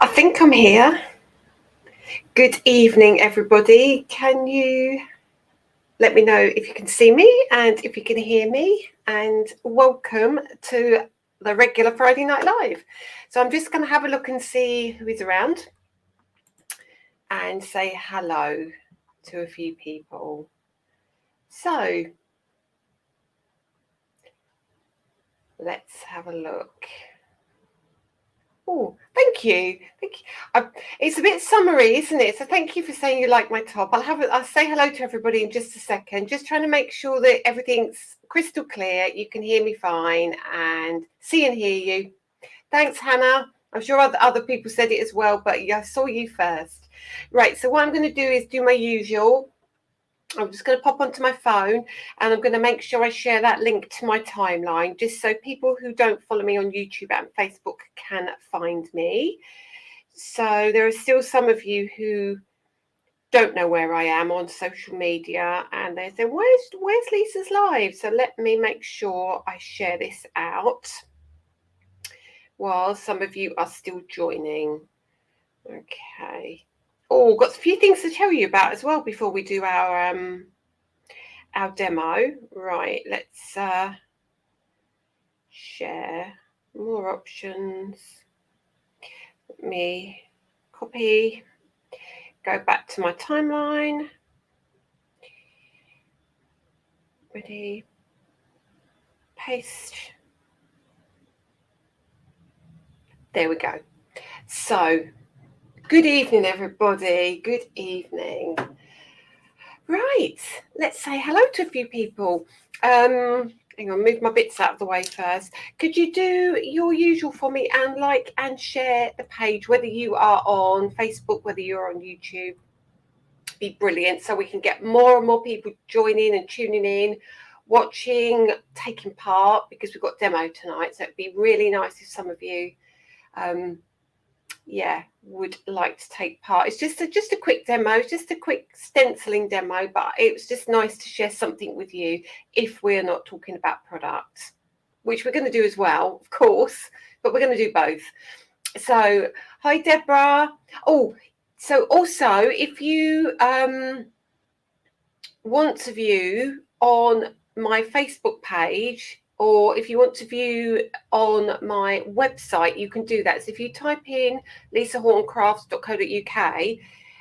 I think I'm here. Good evening, everybody. Can you let me know if you can see me and if you can hear me? And welcome to the regular Friday Night Live. So I'm just going to have a look and see who is around and say hello to a few people. So let's have a look. Oh, thank you. Thank you. It's a bit summery, isn't it? So thank you for saying you like my top. I'll say hello to everybody in just a second. Just trying to make sure that everything's crystal clear. You can hear me fine and see and hear you. Thanks, Hannah. I'm sure other people said it as well, but I saw you first. Right, so what I'm going to do is do my usual. I'm just going to pop onto my phone and I'm going to make sure I share that link to my timeline just so people who don't follow me on YouTube and Facebook can find me. So there are still some of you who don't know where I am on social media and they say, where's Lisa's live? So let me make sure I share this out while some of you are still joining. Okay. Oh, got a few things to tell you about as well before we do our demo. Right, let's share more options. Let me copy, go back to my timeline. Ready, paste. There we go. So, good evening, everybody. Good evening. Right, let's say hello to a few people. Hang on, move my bits out of the way first. Could you do your usual for me and like and share the page, whether you are on Facebook, whether you're on YouTube? Be brilliant, so we can get more and more people joining and tuning in, watching, taking part, because we've got demo tonight. So it'd be really nice if some of you would like to take part. It's just a quick demo, it's just a quick stenciling demo, but it was just nice to share something with you if we're not talking about products, which we're going to do as well, of course, but we're going to do both. So hi Deborah. Oh, so also if you want to view on my Facebook page, or if you want to view on my website, you can do that. So if you type in lisahorncrafts.co.uk,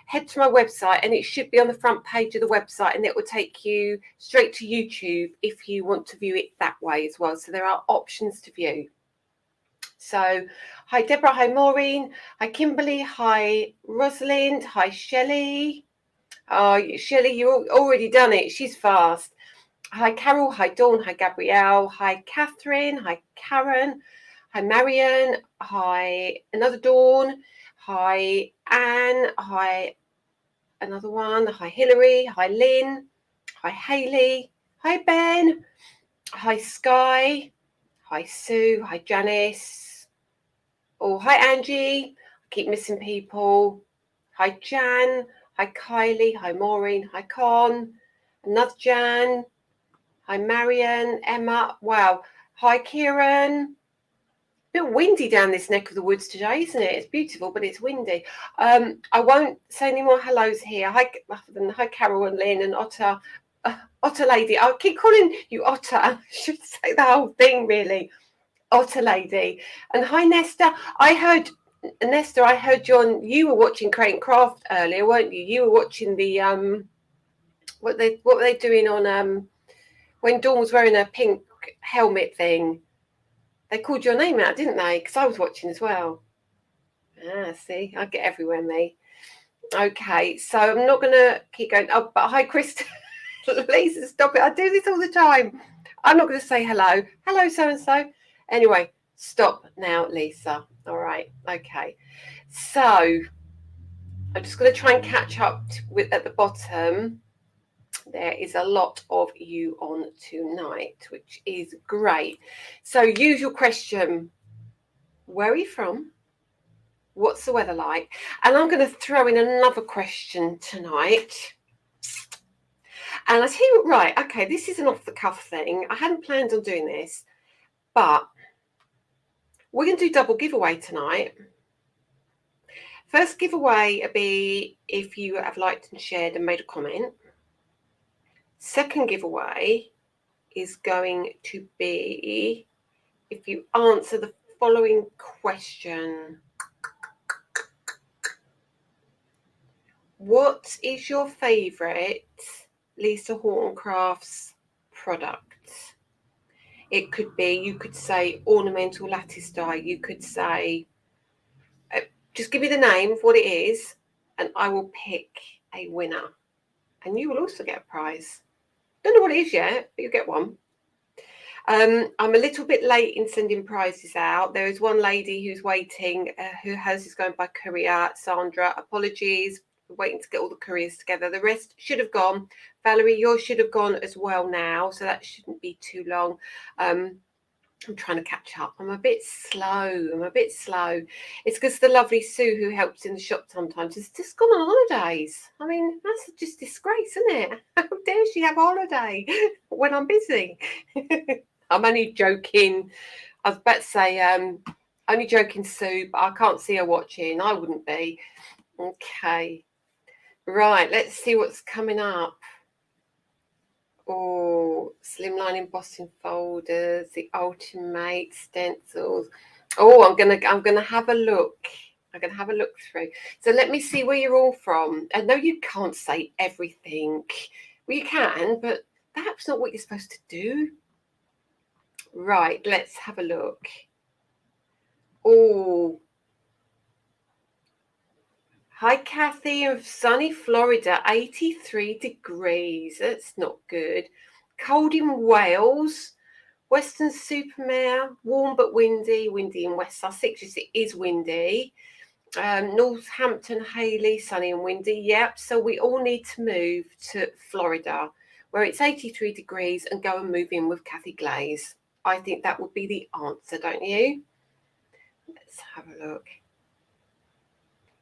head to my website and it should be on the front page of the website and it will take you straight to YouTube if you want to view it that way as well. So there are options to view. So hi Deborah, hi Maureen, hi Kimberly, hi Rosalind, hi Shelley. Oh, Shelley, you've already done it. She's fast. Hi, Carol. Hi, Dawn. Hi, Gabrielle. Hi, Catherine. Hi, Karen. Hi, Marion. Hi, another Dawn. Hi, Anne. Hi, another one. Hi, Hilary. Hi, Lynn. Hi, Hayley. Hi, Ben. Hi, Sky. Hi, Sue. Hi, Janice. Oh, hi, Angie. I keep missing people. Hi, Jan. Hi, Kylie. Hi, Maureen. Hi, Con. Another Jan. Hi, Marion. Emma. Wow. Hi, Kieran. A bit windy down this neck of the woods today, isn't it? It's beautiful, but it's windy. I won't say any more hellos here. Hi, Carol and Lynn and Otter. Otter Lady. I keep calling you Otter. I should say the whole thing, really. Otter Lady. And hi, Nesta. Nesta, I heard you were watching Create and Craft earlier, weren't you? You were watching the what were they doing on when Dawn was wearing her pink helmet thing. They called your name out, didn't they? Because I was watching as well. See, I get everywhere, me. Okay, so I'm not gonna keep going. Oh, but hi, Krista. Lisa, stop it. I do this all the time. I'm not going to say hello. Hello, so-and-so. Anyway, stop now, Lisa. All right. Okay. So I'm just going to try and catch up at the bottom. There is a lot of you on tonight, which is great. So usual question. Where are you from? What's the weather like? And I'm going to throw in another question tonight. And I tell you what, right, okay, this is an off-the-cuff thing. I hadn't planned on doing this, but we're going to do double giveaway tonight. First giveaway will be if you have liked and shared and made a comment. Second giveaway is going to be if you answer the following question. What is your favourite Lisa Horton Crafts product? It could be, you could say ornamental lattice die. You could say, just give me the name of what it is and I will pick a winner. And you will also get a prize. Don't know what it is yet, but you'll get one. I'm a little bit late in sending prizes out. There is one lady who's waiting, who hers is going by courier. Sandra, apologies. We're waiting to get all the couriers together. The rest should have gone. Valerie, yours should have gone as well now, so that shouldn't be too long. I'm trying to catch up. I'm a bit slow. It's because the lovely Sue, who helps in the shop sometimes, has just gone on holidays. I mean, that's just disgrace, isn't it? How dare she have a holiday when I'm busy? I'm only joking. I was about to say, only joking, Sue, but I can't see her watching. I wouldn't be. Okay. Right, let's see what's coming up. Oh, Slimline embossing folders, the Ulti-Mate stencils. Oh, I'm gonna have a look. I'm gonna have a look through. So let me see where you're all from. I know you can't say everything. Well, you can, but perhaps not what you're supposed to do. Right, let's have a look. Oh. Hi, Kathy of sunny Florida, 83 degrees. That's not good. Cold in Wales, Western Supermare, warm but windy. Windy in West Sussex. Yes, it is windy. Northampton, Hayley, sunny and windy. Yep. So we all need to move to Florida, where it's 83 degrees, and go and move in with Kathy Glaze. I think that would be the answer, don't you? Let's have a look.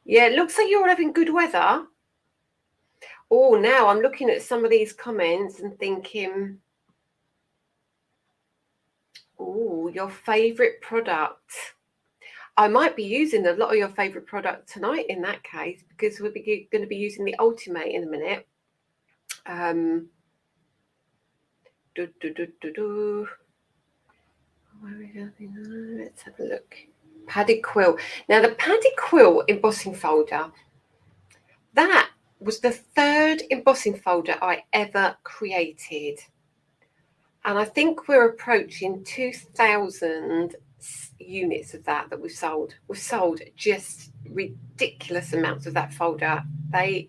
Yeah, it looks like you're all having good weather. Oh, now I'm looking at some of these comments and thinking, oh, your favourite product. I might be using a lot of your favourite product tonight in that case, because we're going to be using the Ulti-Mate in a minute. Let's have a look. Paddy Quill. Now, the Paddy Quill embossing folder, that was the third embossing folder I ever created. And I think we're approaching 2,000 units of that we've sold. We've sold just ridiculous amounts of that folder. I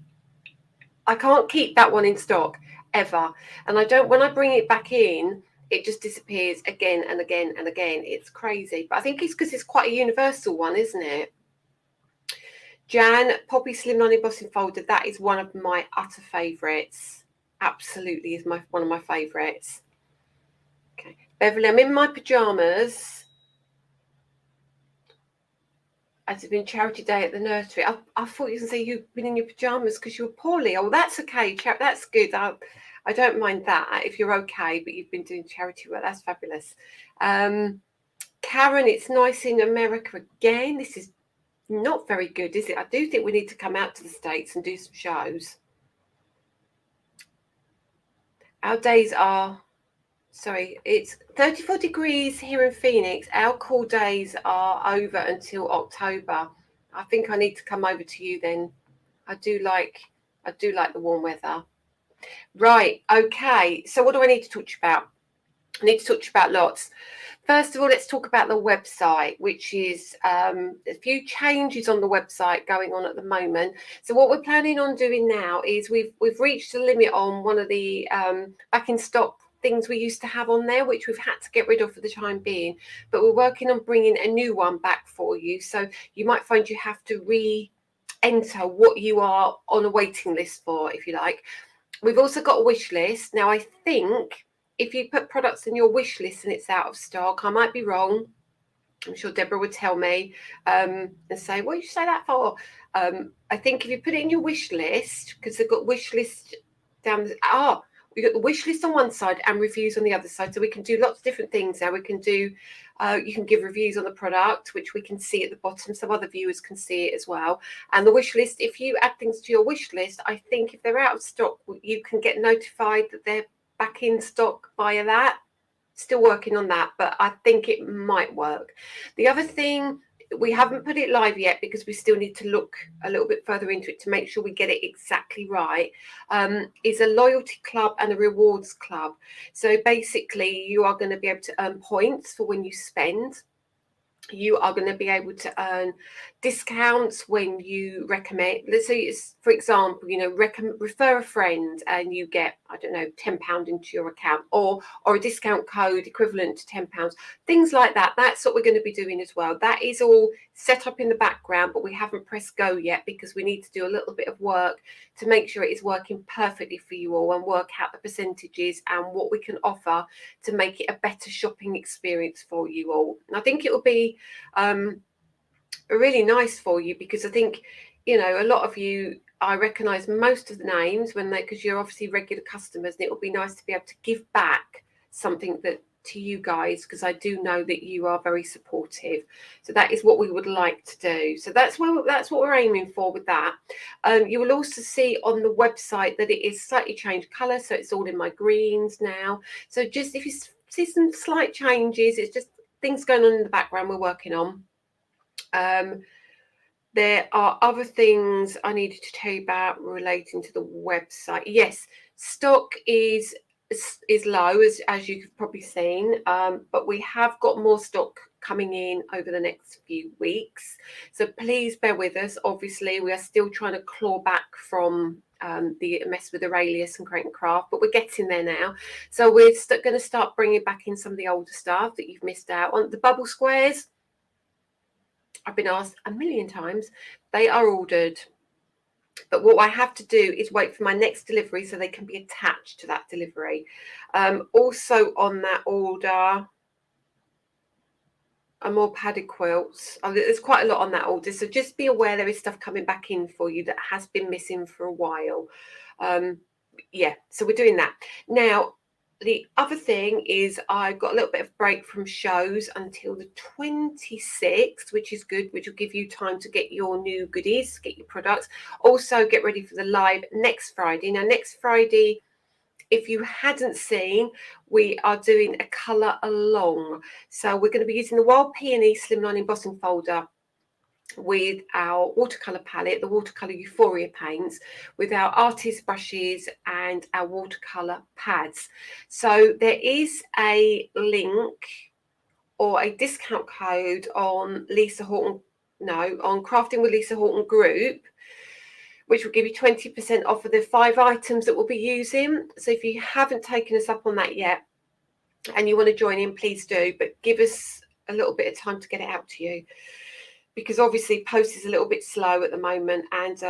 can't keep that one in stock ever. And I don't, when I bring it back in, it just disappears again and again and again. It's crazy. But I think it's because it's quite a universal one, isn't it? Jan, Poppy Slimline embossing folder, that is one of my utter favourites. Absolutely is one of my favourites. Okay. Beverly, I'm in my pyjamas. As it's been charity day at the nursery. I thought you were going to say you've been in your pyjamas because you were poorly. Oh, that's okay. That's good. I don't mind that if you're okay, but you've been doing charity work. That's fabulous. Karen, it's nice in America again. This is not very good, is it? I do think we need to come out to the States and do some shows. Our days are, sorry, it's 34 degrees here in Phoenix. Our cool days are over until October. I think I need to come over to you then. I do like the warm weather. Right, okay. So what do I need to talk to you about? I need to talk to you about lots. First of all, let's talk about the website, which is a few changes on the website going on at the moment. So what we're planning on doing now is we've reached a limit on one of the back in stock things we used to have on there, which we've had to get rid of for the time being. But we're working on bringing a new one back for you. So you might find you have to re-enter what you are on a waiting list for, if you like. We've also got a wish list. Now, I think if you put products in your wish list and it's out of stock, I might be wrong. I'm sure Deborah would tell me and say, what did you say that for? I think if you put it in your wish list, because they've got wish list down we've got the wish list on one side and reviews on the other side. So we can do lots of different things now. We can do You can give reviews on the product, which we can see at the bottom. Some other viewers can see it as well. And the wish list, if you add things to your wish list, I think if they're out of stock, you can get notified that they're back in stock via that. Still working on that, but I think it might work. The other thing, we haven't put it live yet because we still need to look a little bit further into it to make sure we get it exactly right, is a loyalty club and a rewards club. So basically you are going to be able to earn points for when you spend. You are going to be able to earn discounts when you recommend. Let's say, for example, you know, refer a friend and you get, I don't know, £10 into your account, or a discount code equivalent to £10. Things like that. That's what we're going to be doing as well. That is all set up in the background, but we haven't pressed go yet because we need to do a little bit of work to make sure it is working perfectly for you all and work out the percentages and what we can offer to make it a better shopping experience for you all. And I think it will be really nice for you, because I think, you know, a lot of you, I recognise most of the names when because you're obviously regular customers, and it would be nice to be able to give back something that to you guys, because I do know that you are very supportive. So that is what we would like to do. So that's what we're aiming for with that. You will also see on the website that it is slightly changed colour, so it's all in my greens now. So just if you see some slight changes, it's just things going on in the background we're working on. There are other things I needed to tell you about relating to the website. Yes, stock is low, as you've probably seen, but we have got more stock coming in over the next few weeks. So please bear with us. Obviously, we are still trying to claw back from the mess with Aurelius and Create and Craft, but we're getting there now. So we're going to start bringing back in some of the older stuff that you've missed out on. The bubble squares, I've been asked a million times. They are ordered. But what I have to do is wait for my next delivery so they can be attached to that delivery. Also on that order are more padded quilts. There's quite a lot on that order. So just be aware there is stuff coming back in for you that has been missing for a while. Yeah, so we're doing that. Now, the other thing is I've got a little bit of break from shows until the 26th, which is good, which will give you time to get your new goodies, get your products. Also, get ready for the live next Friday. Now, next Friday, if you hadn't seen, we are doing a colour along. So we're going to be using the Wild Peony Slimline embossing folder with our watercolour palette, the watercolour Euphoria paints, with our artist brushes and our watercolour pads. So there is a link or a discount code on on Crafting with Lisa Horton group, which will give you 20% off of the 5 items that we'll be using. So if you haven't taken us up on that yet and you want to join in, please do, but give us a little bit of time to get it out to you, because obviously post is a little bit slow at the moment, and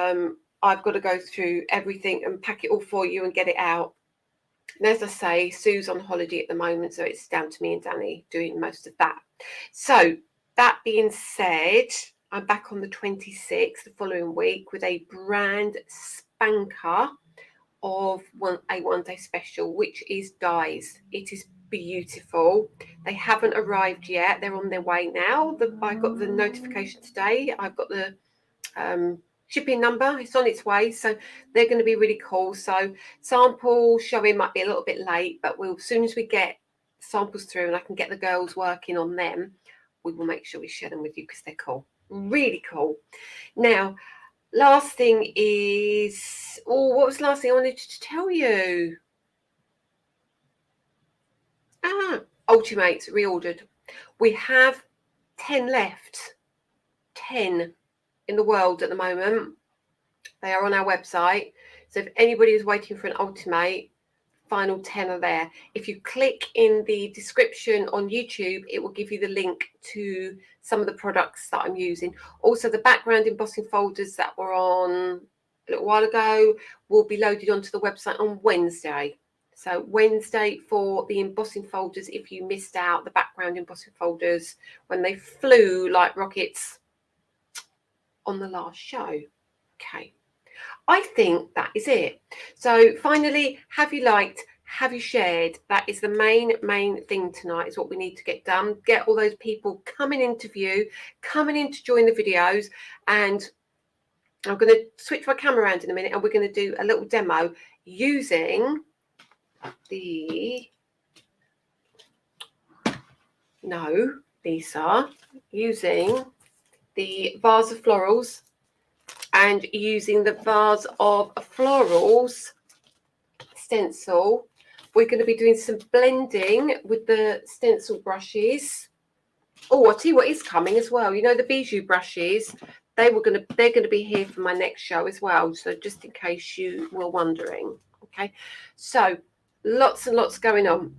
I've got to go through everything and pack it all for you and get it out. And as I say, Sue's on holiday at the moment, so it's down to me and Danny doing most of that. So that being said, I'm back on the 26th, the following week, with a brand spanker of a one-day special, which is Dies. It is beautiful. They haven't arrived yet. They're on their way now. I got the notification today. I've got the shipping number. It's on its way. So they're going to be really cool. So sample showing might be a little bit late, but as soon as we get samples through and I can get the girls working on them, we will make sure we share them with you, because they're cool. Really cool. Now, last thing is, what was the last thing I wanted to tell you? Ulti-Mates reordered. We have 10 left. 10 in the world at the moment. They are on our website. So if anybody is waiting for an Ulti-Mate, final 10 are there. If you click in the description on YouTube, it will give you the link to some of the products that I'm using. Also, the background embossing folders that were on a little while ago will be loaded onto the website on Wednesday. So Wednesday for the embossing folders, if you missed out the background embossing folders when they flew like rockets on the last show. Okay, I think that is it. So finally, have you liked, have you shared? That is the main thing tonight, is what we need to get done. Get all those people coming into view, coming in to join the videos. And I'm going to switch my camera around in a minute, and we're going to do a little demo using the, no, Lisa, using the Vase of Florals and using the Vase of Florals stencil. We're going to be doing some blending with the stencil brushes. Oh, I'll tell you what is coming as well. You know, the bijou brushes, they're going to be here for my next show as well. So just in case you were wondering. Okay, so lots and lots going on.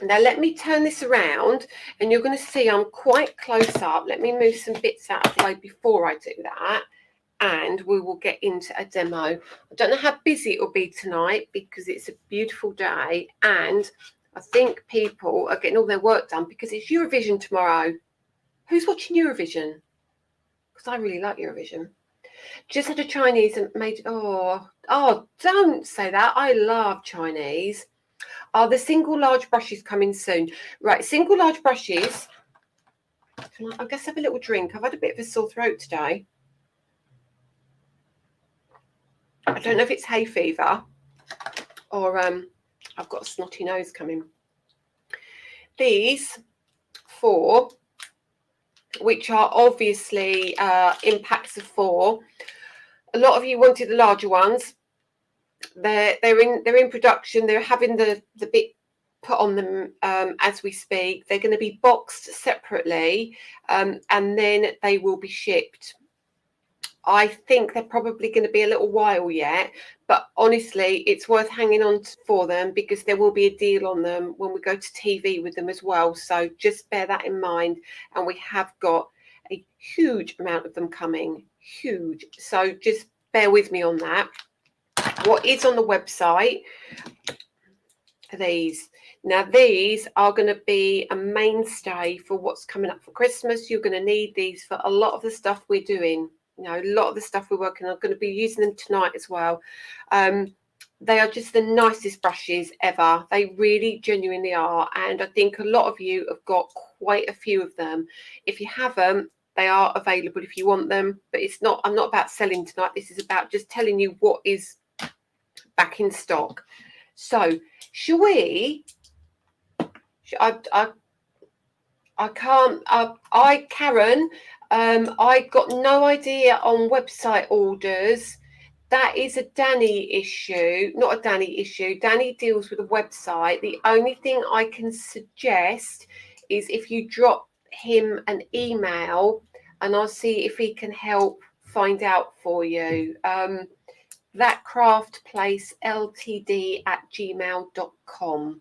Now let me turn this around, and you're going to see I'm quite close up. Let me move some bits out of the way before I do that, and we will get into a demo. I don't know how busy it will be tonight because it's a beautiful day, and I think people are getting all their work done because it's Eurovision tomorrow. Who's watching Eurovision? Because I really like Eurovision. Just had a Chinese and made, oh, don't say that. I love Chinese. Are the single large brushes coming soon? Right, single large brushes. I guess have a little drink. I've had a bit of a sore throat today. I don't know if it's hay fever or I've got a snotty nose coming. These 4, which are obviously in packs of 4. A lot of you wanted the larger ones. They're in production. They're having the bit put on them as we speak. They're going to be boxed separately, and then they will be shipped. I think they're probably going to be a little while yet, but honestly, it's worth hanging on for them because there will be a deal on them when we go to TV with them as well. So just bear that in mind. And we have got a huge amount of them coming, huge. So just bear with me on that. What is on the website are these. Now, these are going to be a mainstay for what's coming up for Christmas. You're going to need these for a lot of the stuff we're doing. You know, a lot of the stuff we're working on. I'm going to be using them tonight as well. They are just the nicest brushes ever. They really genuinely are. And I think a lot of you have got quite a few of them. If you haven't, they are available if you want them. But it's not, I'm not about selling tonight. This is about just telling you what is back in stock. So shall we, Karen, I got no idea on website orders. That is a Danny issue, not a Danny issue. Danny deals with a website. The only thing I can suggest is if you drop him an email and I'll see if he can help find out for you. That craft place ltd@gmail.com.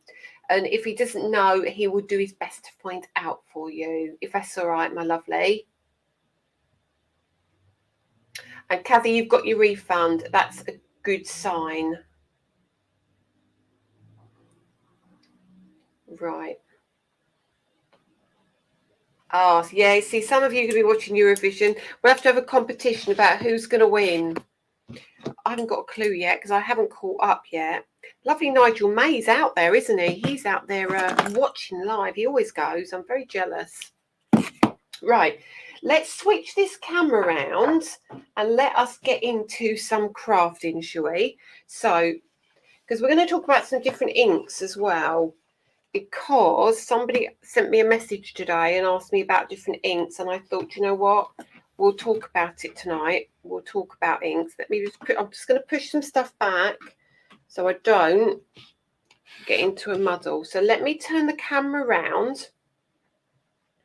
And if he doesn't know, he will do his best to find out for you, if that's all right, my lovely. And Kathy, you've got your refund. That's a good sign. Right. Oh, yeah, see, some of you are going to be watching Eurovision. We'll have to have a competition about who's going to win. I haven't got a clue yet because I haven't caught up yet. Lovely Nigel May's out there, isn't he? He's out there watching live. He always goes. I'm very jealous. Right, let's switch this camera around and let us get into some crafting, shall we? So, because we're going to talk about some different inks as well, because somebody sent me a message today and asked me about different inks, and I thought, you know what? We'll talk about it tonight. We'll talk about inks. Let me just I'm just going to push some stuff back so I don't get into a muddle. So let me turn the camera around.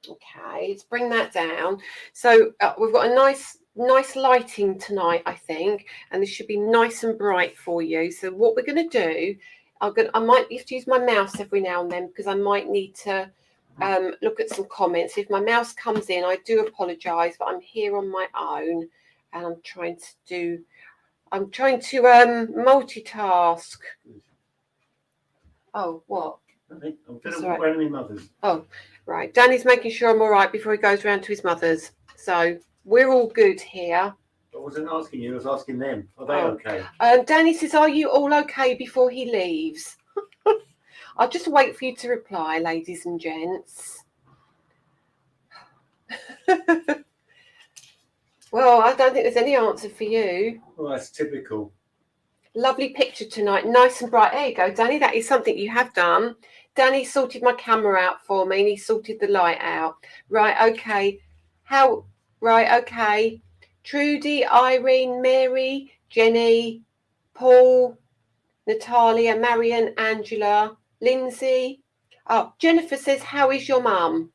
Okay, let's bring that down. So we've got a nice lighting tonight, I think, and this should be nice and bright for you. So what we're going to do, I might have to use my mouse every now and then because I might need to look at some comments. If my mouse comes in, I do apologise, but I'm here on my own and I'm trying to multitask. Oh, what? I'm going to walk around to my mother's. Oh, right. Danny's making sure I'm all right before he goes round to his mother's. So we're all good here. I wasn't asking you, I was asking them. Are they okay? Danny says, are you all okay before he leaves? I'll just wait for you to reply, ladies and gents. Well, I don't think there's any answer for you. Well, that's typical. Lovely picture tonight, nice and bright. There you go, Danny. That is something you have done. Danny sorted my camera out for me, and he sorted the light out. Right, okay. Right, okay. Trudy, Irene, Mary, Jenny, Paul, Natalia, Marion, Angela, Lindsay. Oh, Jennifer says, how is your mum?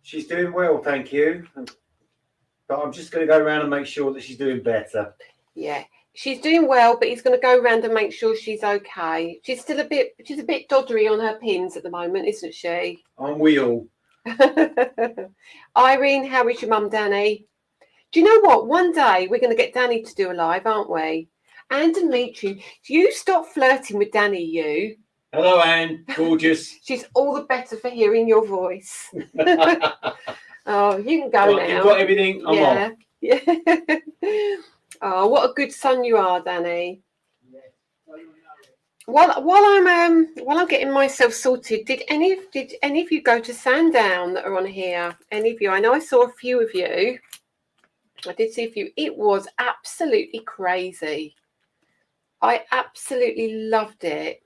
She's doing well, thank you. But I'm just going to go around and make sure that she's doing better. Yeah, she's doing well, but he's going to go around and make sure she's okay. She's still a bit doddery on her pins at the moment, isn't she? Aren't we all? Irene, how is your mum, Danny? Do you know what? One day we're going to get Danny to do a live, aren't we? And Dimitri, you stop flirting with Danny, you. Hello, Anne. Gorgeous. She's all the better for hearing your voice. Oh, you can go now. You've got everything. I'm off. Yeah. Oh, what a good son you are, Danny. While I'm getting myself sorted, did any of you go to Sandown that are on here? Any of you? I know I saw a few of you. I did see a few. It was absolutely crazy. I absolutely loved it.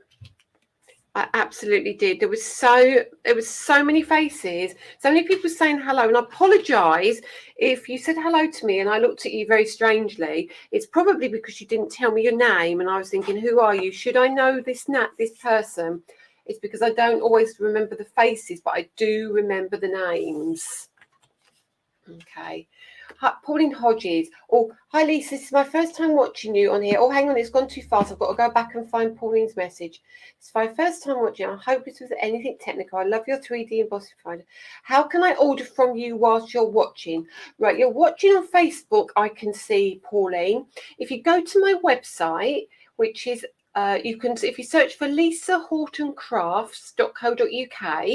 I absolutely did. There was so many faces, so many people saying hello, and I apologise if you said hello to me and I looked at you very strangely. It's probably because you didn't tell me your name, and I was thinking, who are you? Should I know this person? It's because I don't always remember the faces, but I do remember the names. Okay. Hi, Pauline Hodges. Oh, hi Lisa, this is my first time watching you on here. Oh, hang on, it's gone too fast. I've got to go back and find Pauline's message. It's my first time watching. I hope this was anything technical. I love your 3D embossing finder. How can I order from you whilst you're watching? Right, you're watching on Facebook, I can see, Pauline. If you go to my website, which is if you search for lisahortoncrafts.co.uk,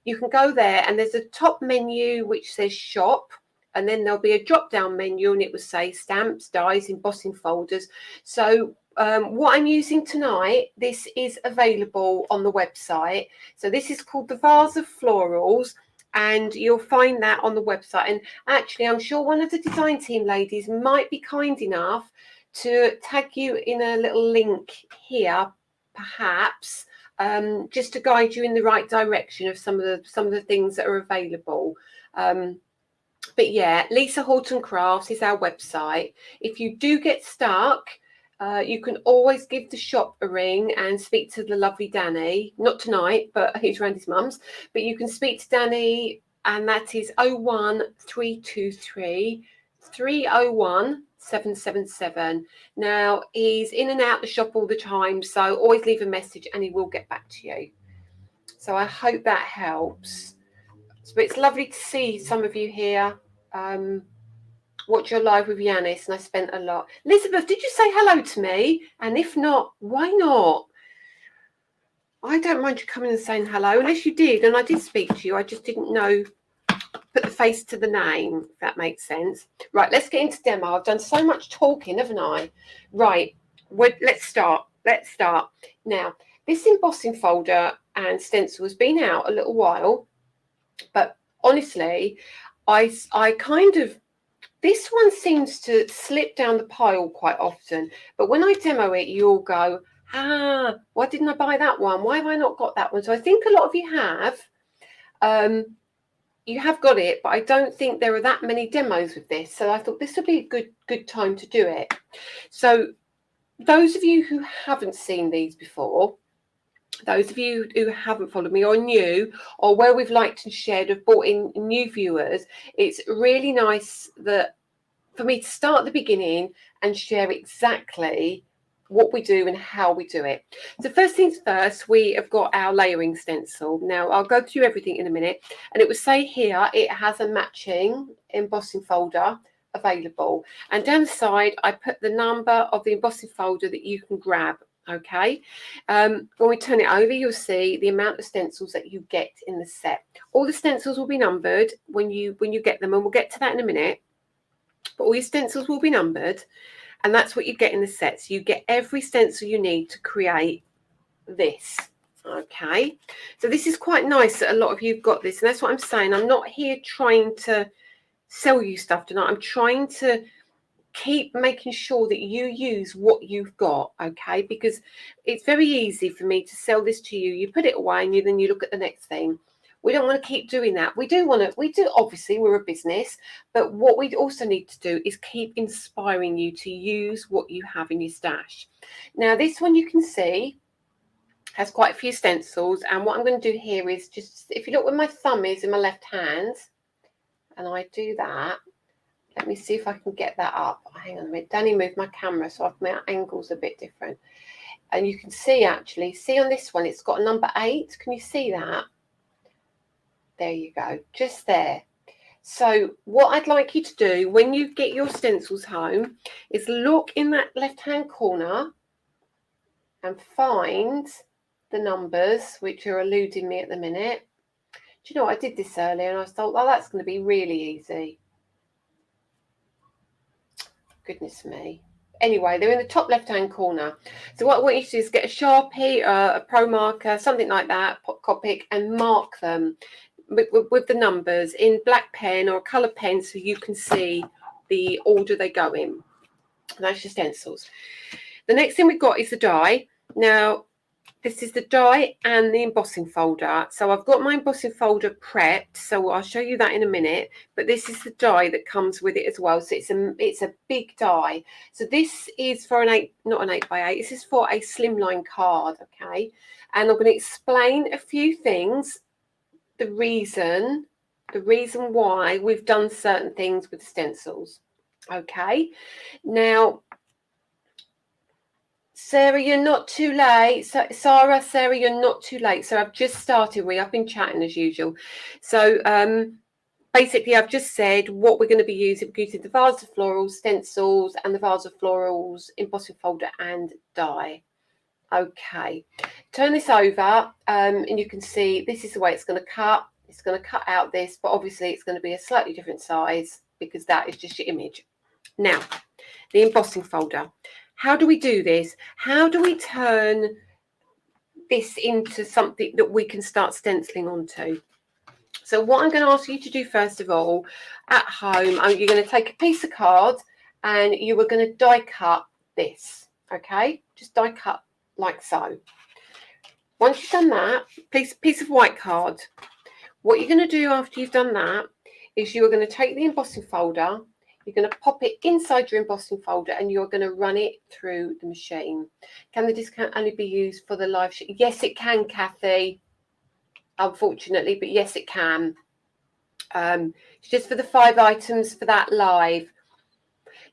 you can go there and there's a top menu which says shop. And then there'll be a drop-down menu, and it will say stamps, dies, embossing folders. So what I'm using tonight, this is available on the website. So this is called the Vase of Florals, and you'll find that on the website. And actually, I'm sure one of the design team ladies might be kind enough to tag you in a little link here, perhaps, just to guide you in the right direction of some of the things that are available. But yeah, Lisa Horton Crafts is our website. If you do get stuck, you can always give the shop a ring and speak to the lovely Danny. Not tonight, but he's around his mum's. But you can speak to Danny, and that is 01323 301 777. Now, he's in and out the shop all the time, so always leave a message and he will get back to you. So I hope that helps. But it's lovely to see some of you here. Watch your live with Yanis, and I spent a lot. Elizabeth, did you say hello to me? And if not, why not? I don't mind you coming and saying hello, unless you did, and I did speak to you. I just didn't know, put the face to the name, if that makes sense. Right, let's get into demo. I've done so much talking, haven't I? Right, let's start. Now, this embossing folder and stencil has been out a little while. But honestly, I kind of, this one seems to slip down the pile quite often. But when I demo it, you'll go, why didn't I buy that one? Why have I not got that one? So I think a lot of you have. You have got it, but I don't think there are that many demos with this. So I thought this would be a good time to do it. So those of you who haven't seen these before, those of you who haven't followed me or new, or where we've liked and shared, have brought in new viewers, it's really nice that for me to start at the beginning and share exactly what we do and how we do it. So first things first, we have got our layering stencil. Now I'll go through everything in a minute, and it will say here it has a matching embossing folder available, and down the side I put the number of the embossing folder that you can grab. Okay, when we turn it over, you'll see the amount of stencils that you get in the set. All the stencils will be numbered when you get them, and we'll get to that in a minute. But all your stencils will be numbered, and that's what you get in the set. So you get every stencil you need to create this. Okay, so this is quite nice that a lot of you have got this, and that's what I'm saying. I'm not here trying to sell you stuff tonight. I'm trying to keep making sure that you use what you've got, okay? Because it's very easy for me to sell this to you. You put it away and then you look at the next thing. We don't want to keep doing that. We do obviously, we're a business, but what we also need to do is keep inspiring you to use what you have in your stash. Now, this one you can see has quite a few stencils, and what I'm going to do here is just, if you look where my thumb is in my left hand, and I do that, let me see if I can get that up. Hang on a minute. Danny moved my camera, so I've made angles a bit different. And you can see, actually, see on this one, it's got a number 8. Can you see that? There you go, just there. So what I'd like you to do when you get your stencils home is look in that left-hand corner and find the numbers, which are eluding me at the minute. Do you know what? I did this earlier and I thought, oh, that's going to be really easy. Goodness me. Anyway, they're in the top left-hand corner. So what I want you to do is get a Sharpie, a Pro marker, something like that, Copic, and mark them with the numbers in black pen or a colour pen so you can see the order they go in. And that's your stencils. The next thing we've got is the die. Now, this is the die and the embossing folder. So I've got my embossing folder prepped, so I'll show you that in a minute. But this is the die that comes with it as well. So it's a big die. So this is for not an 8x8. This is for a slimline card, okay? And I'm going to explain a few things. The reason why we've done certain things with stencils, okay? Now, Sarah, you're not too late. So, Sarah, you're not too late. So I've just started. I've been chatting as usual. So basically, I've just said what we're going to be using. We're using the Vase of Florals, stencils, and the Vase of Florals embossing folder and die. Okay, turn this over and you can see this is the way it's going to cut. It's going to cut out this, but obviously it's going to be a slightly different size because that is just your image. Now, the embossing folder. How do we do this? How do we turn this into something that we can start stenciling onto? So what I'm going to ask you to do first of all, at home, you're going to take a piece of card and you are going to die cut this, okay? Just die cut like so. Once you've done that, piece of white card, what you're going to do after you've done that is you are going to take the embossing folder, you're going to pop it inside your embossing folder and you're going to run it through the machine. Can the discount only be used for the live show? Yes, it can, Kathy, unfortunately, but yes, it can. It's just for the 5 items for that live.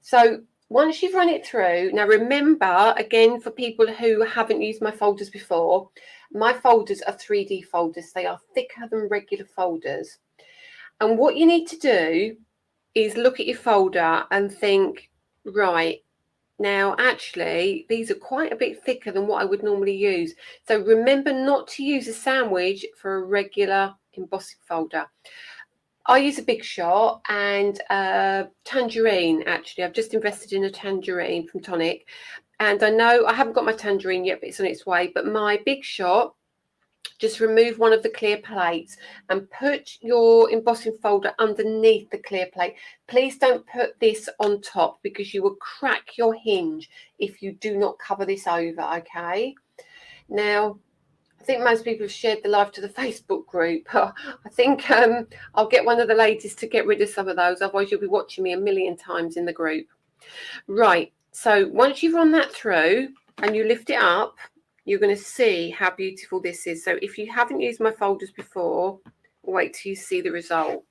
So once you've run it through, now remember, again, for people who haven't used my folders before, my folders are 3D folders. They are thicker than regular folders. And what you need to do is look at your folder and think, right, now actually these are quite a bit thicker than what I would normally use. So remember not to use a sandwich for a regular embossing folder. I use a Big Shot and a tangerine, actually. I've just invested in a tangerine from Tonic. And I know I haven't got my tangerine yet, but it's on its way. But my Big Shot, just remove one of the clear plates and put your embossing folder underneath the clear plate. Please don't put this on top because you will crack your hinge if you do not cover this over, okay? Now, I think most people have shared the live to the Facebook group. I think I'll get one of the ladies to get rid of some of those, otherwise you'll be watching me a million times in the group. Right, so once you've run that through and you lift it up, you're going to see how beautiful this is. So if you haven't used my folders before, wait till you see the result.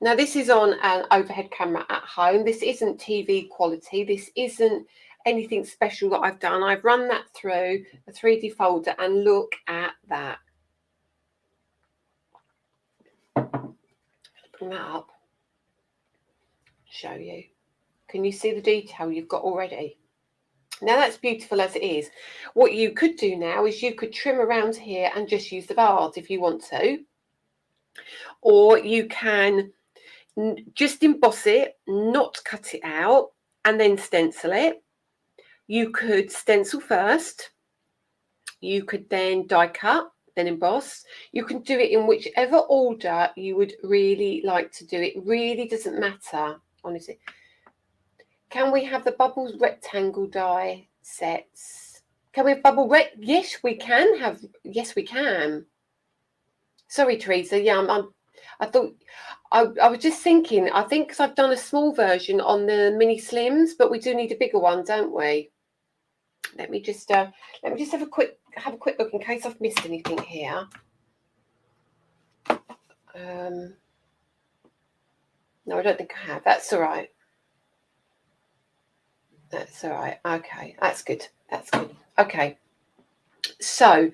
Now this is on an overhead camera at home. This isn't TV quality. This isn't anything special that I've done. I've run that through a 3D folder and look at that. Bring that up. Show you. Can you see the detail you've got already? Now that's beautiful as it is. What you could do now is you could trim around here and just use the bars if you want to. Or you can just emboss it, not cut it out, and then stencil it. You could stencil first You could then die cut, then emboss. You can do it in whichever order you would really like to do it. It really doesn't matter, honestly. Can we have the bubbles rectangle die sets? Can we have bubble rec? Yes, we can have. Yes, we can. Sorry, Teresa. Yeah, I thought I was just thinking. I think because I've done a small version on the mini slims, but we do need a bigger one, don't we? Let me just have a quick look in case I've missed anything here. No, I don't think I have. That's all right. That's all right. Okay, that's good. That's good. Okay. So,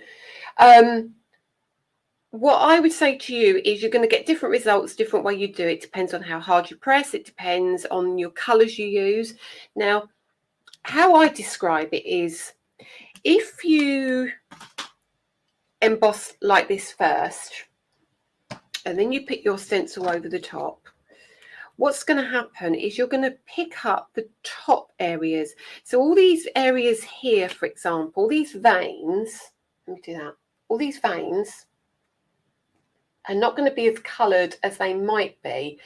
what I would say to you is you're going to get different results, different way you do it. Depends on how hard you press. It depends on your colours you use. Now, how I describe it is if you emboss like this first, and then you put your stencil over the top, what's going to happen is you're going to pick up the top areas. So all these areas here, for example, these veins, let me do that, all these veins are not going to be as coloured as they might be.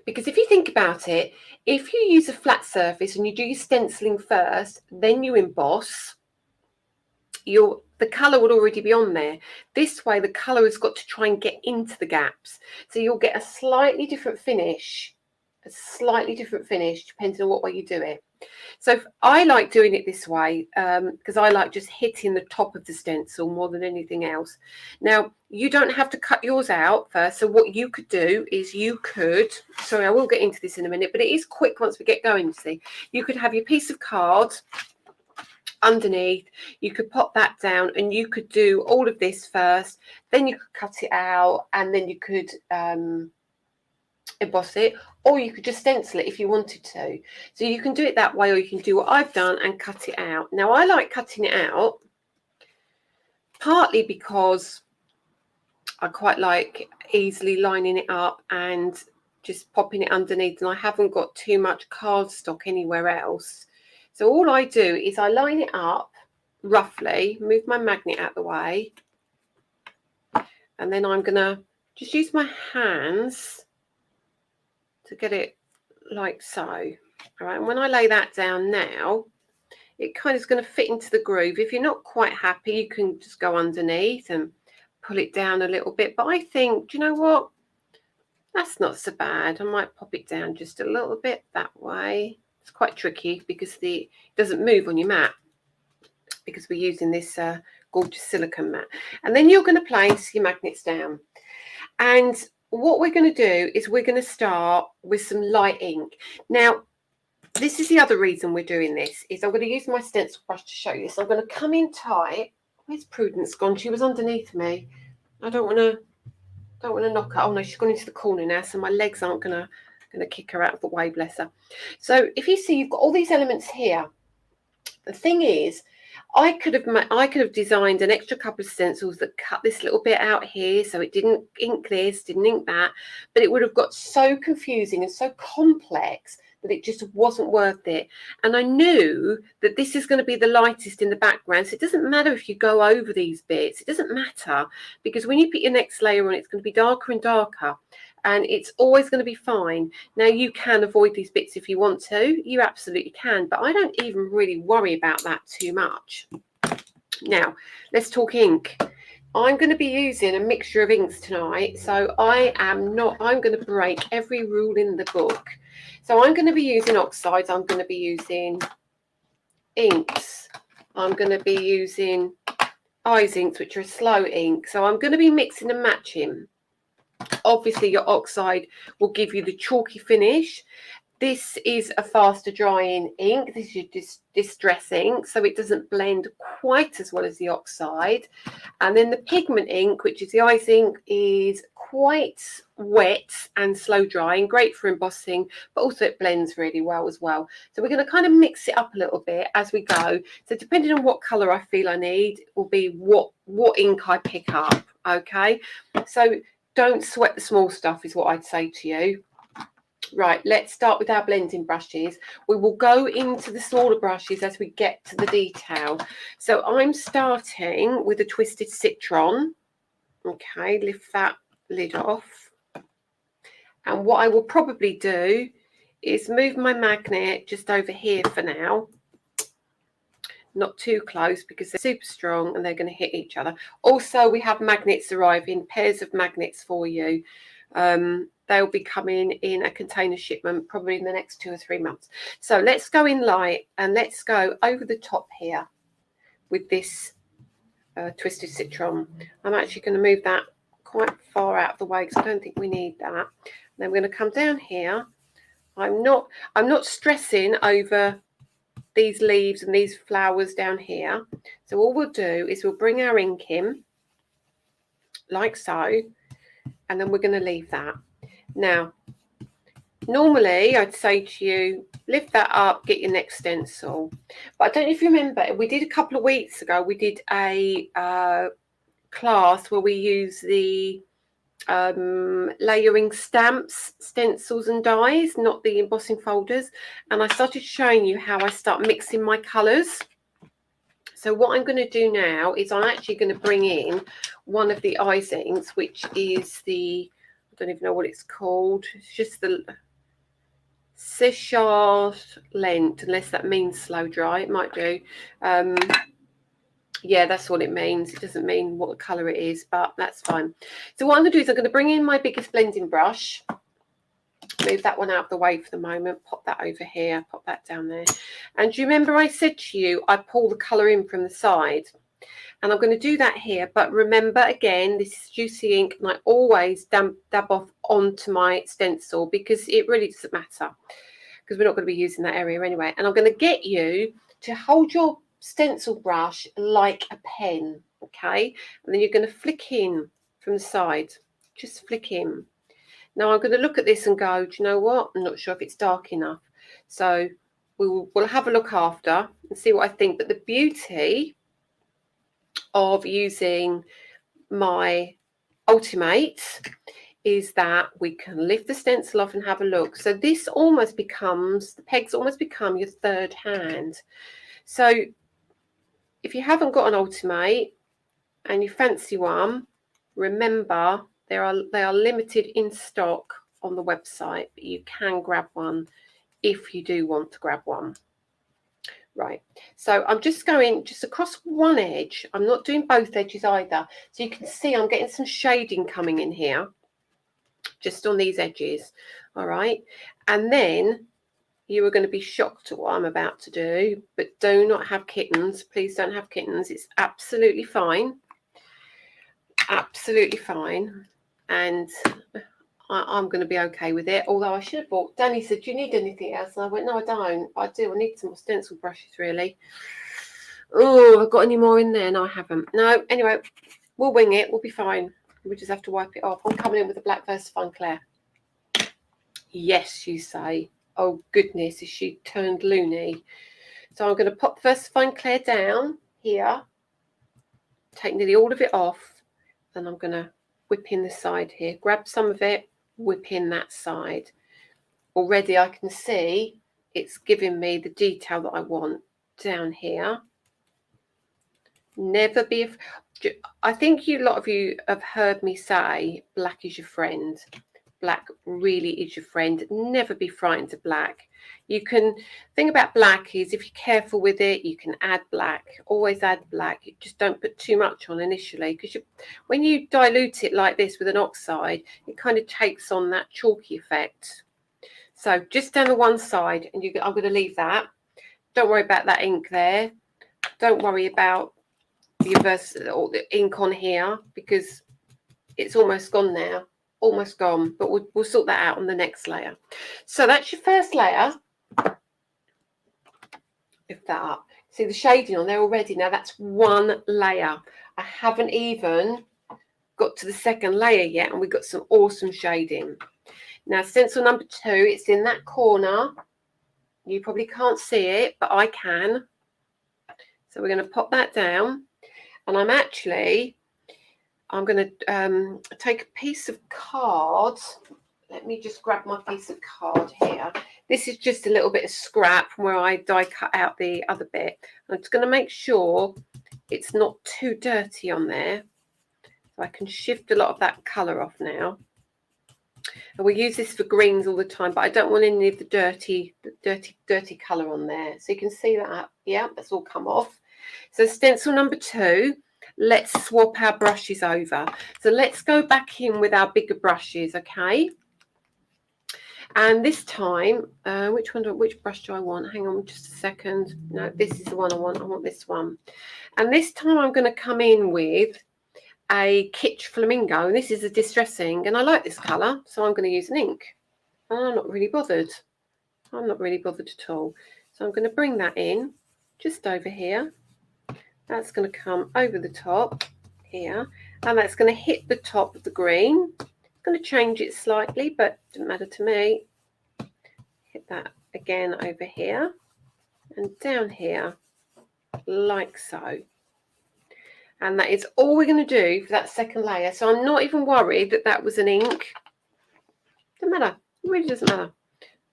Because if you think about it, if you use a flat surface and you do your stenciling first, then you emboss, the colour would already be on there. This way, the colour has got to try and get into the gaps. So you'll get a slightly different finish, depending on what way you do it. So I like doing it this way because I like just hitting the top of the stencil more than anything else. Now, you don't have to cut yours out first. So what you could do is sorry, I will get into this in a minute, but it is quick once we get going, see. You could have your piece of card underneath, you could pop that down and you could do all of this first, then you could cut it out and then you could emboss it, or you could just stencil it if you wanted to. So you can do it that way, or you can do what I've done and cut it out. Now I like cutting it out partly because I quite like easily lining it up and just popping it underneath, and I haven't got too much cardstock anywhere else. So all I do is I line it up roughly, move my magnet out the way, and then I'm going to just use my hands to get it like so. All right, and when I lay that down now, it kind of is going to fit into the groove. If you're not quite happy, you can just go underneath and pull it down a little bit. But I think, do you know what? That's not so bad. I might pop it down just a little bit that way. It's quite tricky because it doesn't move on your mat because we're using this gorgeous silicone mat. And then you're going to place your magnets down. And what we're going to do is we're going to start with some light ink. Now, this is the other reason we're doing this, is I'm going to use my stencil brush to show you. So I'm going to come in tight. Where's Prudence gone? She was underneath me. I don't want to knock her. Oh no, she's gone into the corner now, so my legs aren't going to kick her out of the way, bless her. So if you see, you've got all these elements here. The thing is, I could have designed an extra couple of stencils that cut this little bit out here, so it didn't ink this, didn't ink that, but it would have got so confusing and so complex that it just wasn't worth it. And I knew that this is going to be the lightest in the background, so it doesn't matter if you go over these bits. It doesn't matter, because when you put your next layer on, it's going to be darker and darker, and it's always going to be fine. Now, you can avoid these bits if you want to. You absolutely can, but I don't even really worry about that too much. Now, let's talk ink. I'm going to be using a mixture of inks tonight, so I'm going to break every rule in the book. So I'm going to be using oxides, I'm going to be using inks, I'm going to be using eyes inks, which are a slow ink. So I'm going to be mixing and matching. Obviously, your oxide will give you the chalky finish. This is a faster drying ink. This is your distress ink, so it doesn't blend quite as well as the oxide. And then the pigment ink, which is the ice ink, is quite wet and slow drying, great for embossing, but also it blends really well as well. So we're going to kind of mix it up a little bit as we go. So depending on what colour I feel I need, will be what ink I pick up. Okay, so don't sweat the small stuff is what I'd say to you. Right, let's start with our blending brushes. We will go into the smaller brushes as we get to the detail. So I'm starting with a Twisted Citron. Okay, lift that lid off. And what I will probably do is move my magnet just over here for now. Not too close because they're super strong and they're going to hit each other. Also, we have magnets arriving, pairs of magnets for you. They'll be coming in a container shipment probably in the next 2 or 3 months. So let's go in light and let's go over the top here with this Twisted Citron. I'm actually going to move that quite far out of the way because I don't think we need that. And then we're going to come down here. I'm not stressing over these leaves and these flowers down here. So all we'll do is we'll bring our ink in like so, and then we're going to leave that. Now, normally I'd say to you, lift that up, get your next stencil. But I don't know if you remember, we did a couple of weeks ago, we did a class where we use the layering stamps, stencils and dies, not the embossing folders. And I started showing you how I start mixing my colours. So what I'm going to do now is I'm actually going to bring in one of the icings, which is the, I don't even know what it's called. It's just the Séchage Lent, unless that means slow dry. It might do. Yeah, that's what it means. It doesn't mean what colour it is, but that's fine. So what I'm going to do is I'm going to bring in my biggest blending brush. Move that one out of the way for the moment. Pop that over here. Pop that down there. And do you remember I said to you, I pull the colour in from the side? And I'm going to do that here. But remember, again, this is juicy ink, and I always dab off onto my stencil because it really doesn't matter because we're not going to be using that area anyway. And I'm going to get you to hold your stencil brush like a pen, okay? And then you're going to flick in from the side. Just flick in. Now I'm going to look at this and go, do you know what? I'm not sure if it's dark enough. So we'll have a look after and see what I think. But the beauty of using my Ulti-Mate is that we can lift the stencil off and have a look. So this almost becomes, the pegs almost become your third hand. So if you haven't got an Ulti-Mate and you fancy one, remember they are limited in stock on the website, but you can grab one if you do want to grab one. Right, so I'm just going just across one edge. I'm not doing both edges either. So you can see I'm getting some shading coming in here, just on these edges. All right, and then you are going to be shocked at what I'm about to do, but do not have kittens. Please don't have kittens. It's absolutely fine. Absolutely fine. And I'm going to be okay with it. Although I should have bought, Danny said, do you need anything else? And I went, no, I don't. I do. I need some more stencil brushes, really. Oh, have I got any more in there? No, I haven't. No, anyway, we'll wing it. We'll be fine. We just have to wipe it off. I'm coming in with a black Versafine Claire. Yes, you say. Oh, goodness, is she turned loony? So I'm going to pop Versafine Claire down here. Take nearly all of it off. Then I'm going to whip in the side here. Grab some of it. Whip in that side. Already I can see it's giving me the detail that I want down here. Never be, I think a lot of you have heard me say black is your friend. Black really is your friend. Never be frightened of black. You can, thing about black is if you're careful with it, you can add black. Always add black. You just don't put too much on initially, because when you dilute it like this with an oxide, it kind of takes on that chalky effect. So just down the one side, and I'm going to leave that. Don't worry about that ink there. Don't worry about the ink on here, because it's almost gone now. Almost gone, but we'll sort that out on the next layer. So that's your first layer. Lift that up. See the shading on there already. Now that's one layer. I haven't even got to the second layer yet, and we've got some awesome shading. Now stencil number 2, it's in that corner. You probably can't see it, but I can. So we're going to pop that down, and I'm going to take a piece of card. let me just grab my piece of card here. This is just a little bit of scrap from where I die cut out the other bit. I'm just going to make sure it's not too dirty on there. So I can shift a lot of that colour off now. And we use this for greens all the time, but I don't want any of the dirty colour on there. So you can see that, yeah, that's all come off. So stencil number 2, let's swap our brushes over. So let's go back in with our bigger brushes, okay? And this time, which brush do I want? Hang on just a second. No, this is the one I want. I want this one. And this time I'm going to come in with a Kitsch Flamingo. And this is a distressing. And I like this colour, so I'm going to use an ink. And I'm not really bothered. I'm not really bothered at all. So I'm going to bring that in just over here. That's going to come over the top here. And that's going to hit the top of the green. Going to change it slightly, but doesn't matter to me. Hit that again over here and down here like so. And that is all we're going to do for that second layer. So I'm not even worried that that was an ink. Doesn't matter. It really doesn't matter.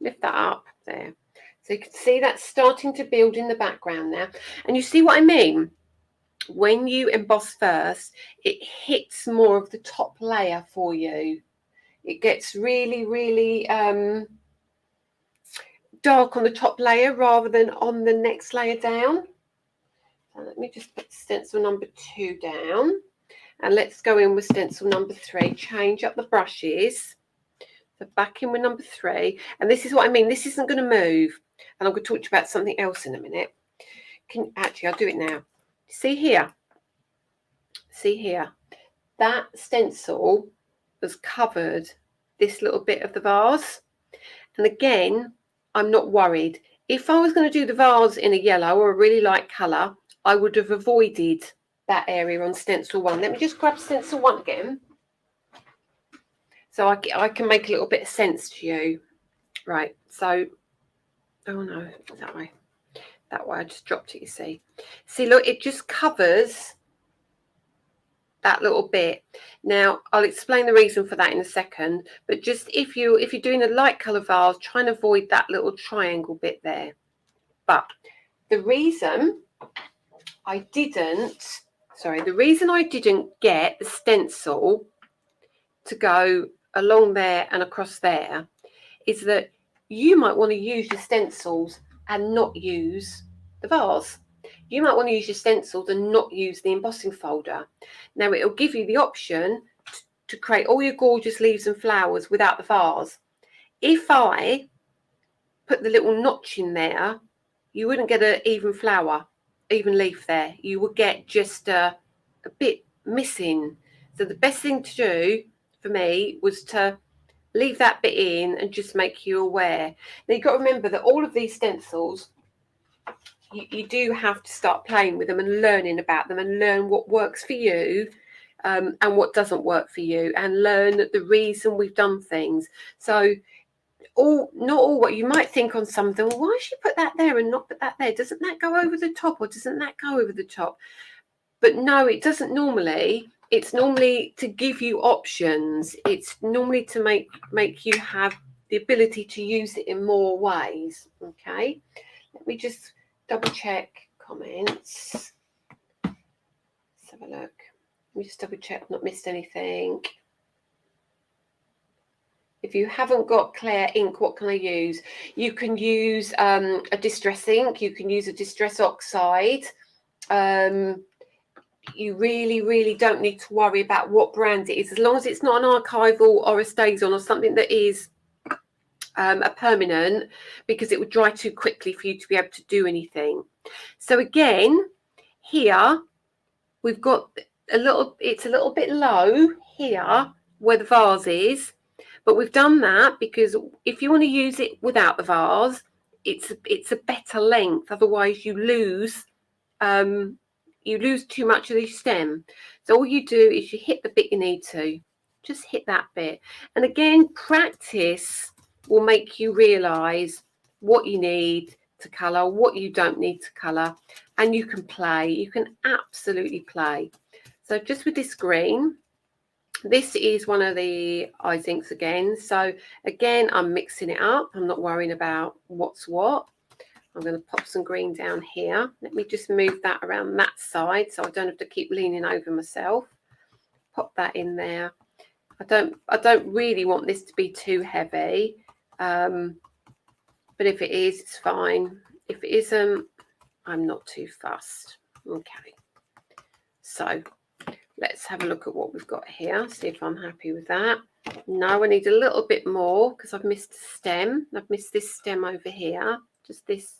Lift that up there. So you can see that's starting to build in the background now. And you see what I mean? When you emboss first, it hits more of the top layer for you. It gets really, really dark on the top layer rather than on the next layer down. So let me just put stencil number 2 down. And let's go in with stencil number 3. Change up the brushes. So back in with number 3. And this is what I mean. This isn't going to move. And I'm going to talk to you about something else in a minute. Actually, I'll do it now. See here? See here? That stencil has covered this little bit of the vase. And again, I'm not worried. If I was going to do the vase in a yellow or a really light colour, I would have avoided that area on stencil 1. Let me just grab stencil 1 again. So I can make a little bit of sense to you. Right, so, oh no, that way. That way, I just dropped it, you see. See, look, it just covers that little bit. Now, I'll explain the reason for that in a second, but just if you're doing a light colour vase, try and avoid that little triangle bit there. But the reason I didn't get the stencil to go along there and across there is that you might want to use your stencils and not use the vase. You might want to use your stencils and not use the embossing folder. Now, it'll give you the option to create all your gorgeous leaves and flowers without the vase. If I put the little notch in there, you wouldn't get an even flower, even leaf there. You would get just a bit missing. So the best thing to do for me was to leave that bit in and just make you aware. Now, you've got to remember that all of these stencils, you do have to start playing with them and learning about them and learn what works for you and what doesn't work for you, and learn the reason we've done things. So not all what you might think on some of them, well, why should you put that there and not put that there? Doesn't that go over the top, or doesn't that go over the top? But no, it doesn't normally. It's normally to give you options. It's normally to make you have the ability to use it in more ways. Okay, let me just double check comments. Let's have a look. Let me just double check I've not missed anything. If you haven't got clear ink, what can I use? You can use a distress ink. You can use a distress oxide. You really, really don't need to worry about what brand it is, as long as it's not an archival or a StazOn or something that is a permanent, because it would dry too quickly for you to be able to do anything. So again, here we've got it's a little bit low here where the vase is, but we've done that because if you want to use it without the vase, it's a better length. Otherwise, you lose too much of the stem. So all you do is you hit the bit you need to. Just hit that bit. And again, practice will make you realise what you need to colour, what you don't need to colour, and you can play. You can absolutely play. So just with this green, This is one of the eyes inks again. So again, I'm mixing it up. I'm not worrying about what's what. I'm going to pop some green down here. Let me just move that around that side so I don't have to keep leaning over myself. Pop that in there. I don't really want this to be too heavy, but if it is, it's fine. If it isn't, I'm not too fussed. Okay, so let's have a look at what we've got here, see if I'm happy with that. No, I need a little bit more because I've missed a stem. I've missed this stem over here, just this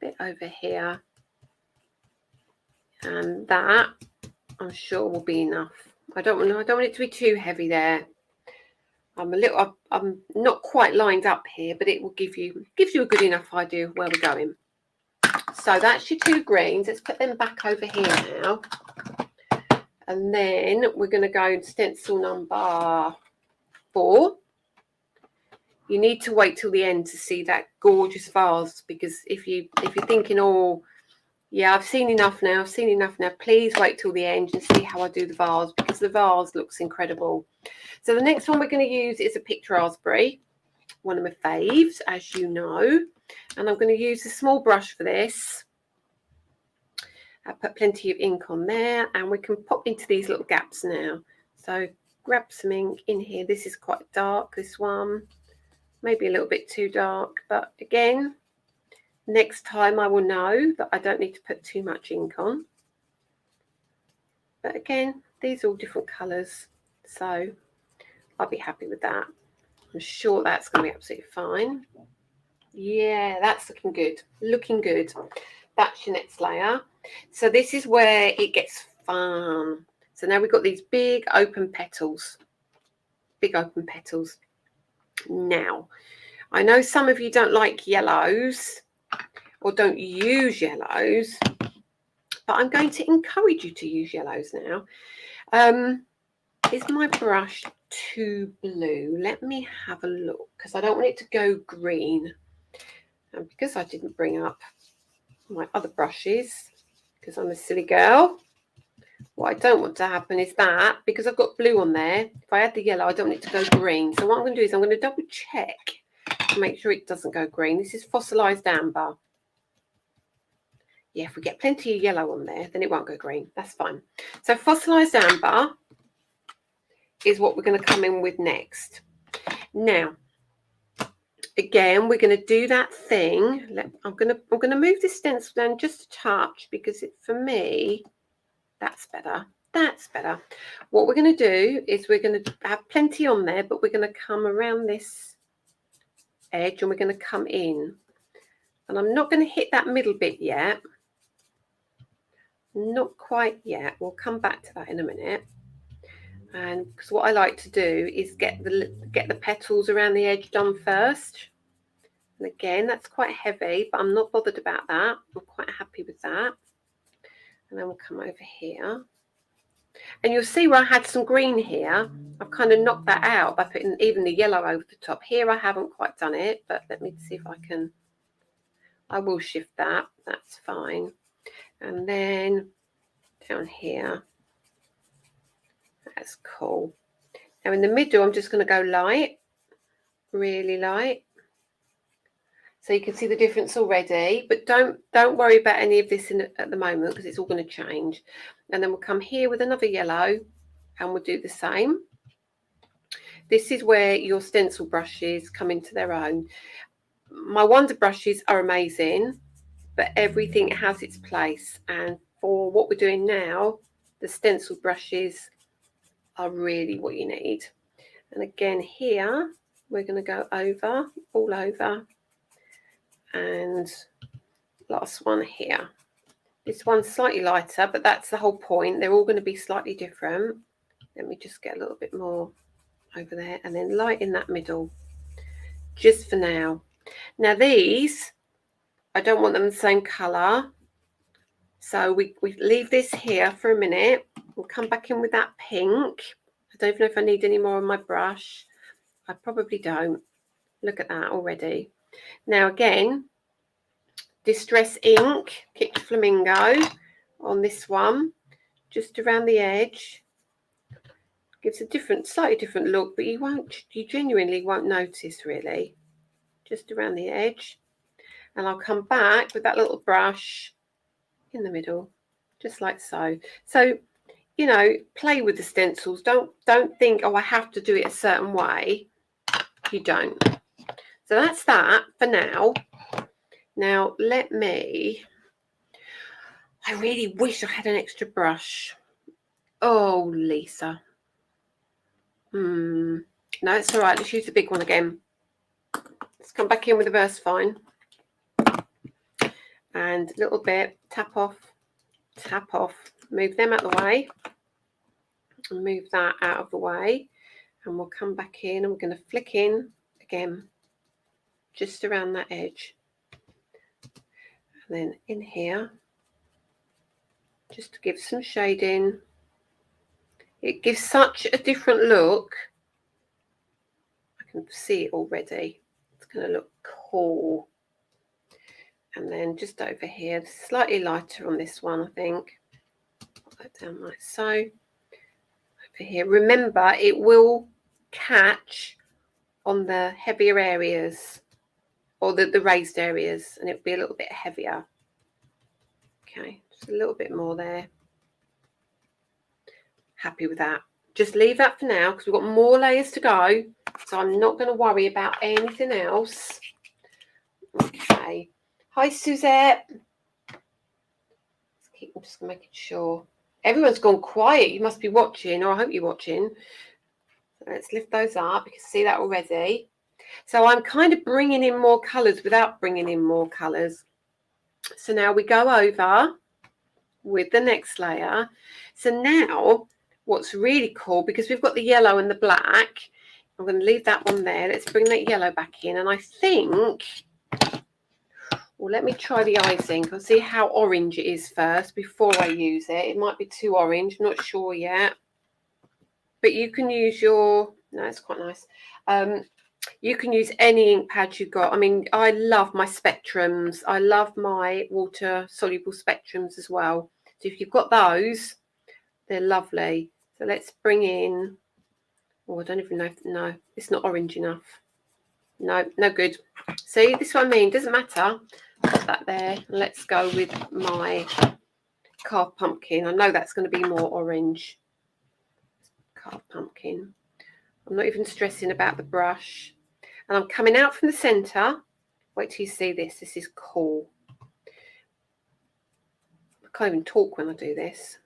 bit over here, and that I'm sure will be enough. I don't want it to be too heavy there. I'm not quite lined up here, but it will gives you a good enough idea of where we're going. So that's your two greens. Let's put them back over here now. And then we're going to go stencil number 4. You need to wait till the end to see that gorgeous vase, because if you're thinking, oh yeah, I've seen enough now, please wait till the end and see how I do the vase, because the vase looks incredible. So the next one we're going to use is a picked raspberry, one of my faves, as you know, and I'm going to use a small brush for this. I put plenty of ink on there, and we can pop into these little gaps now. So grab some ink in here. This is quite dark, this one, maybe a little bit too dark, but again, next time I will know that I don't need to put too much ink on. But again, these are all different colours, so I'll be happy with that. I'm sure that's going to be absolutely fine. Yeah, that's looking good. Looking good. That's your next layer. So this is where it gets fun. So now we've got these big open petals. Big open petals. Now, I know some of you don't like yellows or don't use yellows, but I'm going to encourage you to use yellows now. Is my brush too blue? Let me have a look, because I don't want it to go green. And because I didn't bring up my other brushes, because I'm a silly girl, what I don't want to happen is that, because I've got blue on there, if I add the yellow, I don't want it to go green. So what I'm going to do is I'm going to double check to make sure it doesn't go green. This is fossilized amber. Yeah, if we get plenty of yellow on there, then it won't go green. That's fine. So fossilized amber is what we're going to come in with next. Now, again, we're going to do that thing. I'm going to move this stencil down just a touch, because for me, that's better. That's better. What we're going to do is we're going to have plenty on there, but we're going to come around this edge and we're going to come in. And I'm not going to hit that middle bit yet. Not quite yet. We'll come back to that in a minute. And because what I like to do is get the petals around the edge done first. And again, that's quite heavy, but I'm not bothered about that. I'm quite happy with that. And then we'll come over here. And you'll see where I had some green here. I've kind of knocked that out by putting even the yellow over the top. Here I haven't quite done it, but let me see if I can. I will shift that. That's fine. And then down here. That's cool. Now in the middle, I'm just going to go light, really light. So you can see the difference already, but don't worry about any of this at the moment, because it's all going to change. And then we'll come here with another yellow and we'll do the same. This is where your stencil brushes come into their own. My wonder brushes are amazing, but everything has its place. And for what we're doing now, the stencil brushes are really what you need. And again, here, we're going to go over, all over. And last one here. This one's slightly lighter, but that's the whole point. They're all going to be slightly different. Let me just get a little bit more over there, and then light in that middle, just for now. Now these, I don't want them the same colour. So we leave this here for a minute. We'll come back in with that pink. I don't even know if I need any more on my brush. I probably don't. Look at that already. Now again, Distress ink, Kicked Flamingo on this one, just around the edge. Gives a different, slightly different look, but you genuinely won't notice really. Just around the edge. And I'll come back with that little brush in the middle, just like so. So, you know, play with the stencils. Don't think, oh, I have to do it a certain way. You don't. So that's that for now. Now let me, I really wish I had an extra brush. Oh, Lisa. No, it's all right. Let's use the big one again. Let's come back in with the Vase Fine. And a little bit, tap off, move them out of the way. And move that out of the way. And we'll come back in and we're going to flick in again, just around that edge. And then in here, just to give some shading. It gives such a different look. I can see it already. It's going to look cool. And then just over here, slightly lighter on this one, I think. Put that down like so. Over here, remember it will catch on the heavier areas or the raised areas, and it'll be a little bit heavier. Okay, just a little bit more there. Happy with that. Just leave that for now because we've got more layers to go, so I'm not going to worry about anything else. Okay. Hi, Suzette. I'm just making sure. Everyone's gone quiet. You must be watching, or I hope you're watching. So let's lift those up. You can see that already. So I'm kind of bringing in more colours without bringing in more colours. So now we go over with the next layer. So now what's really cool, because we've got the yellow and the black, I'm going to leave that one there. Let's bring that yellow back in. And I think, well, let me try the icing. I'll see how orange it is first before I use it. It might be too orange, not sure yet. But you can use your, no, it's quite nice. You can use any ink pad you've got. I mean, I love my spectrums. I love my water-soluble spectrums as well. So if you've got those, they're lovely. So let's bring in, oh, I don't even know if, no, it's not orange enough. No, no good. See, this is what I mean. Doesn't matter. Put that there. Let's go with my carved pumpkin. I know that's going to be more orange. Carved pumpkin. I'm not even stressing about the brush. And I'm coming out from the centre. Wait till you see this. This is cool. I can't even talk when I do this.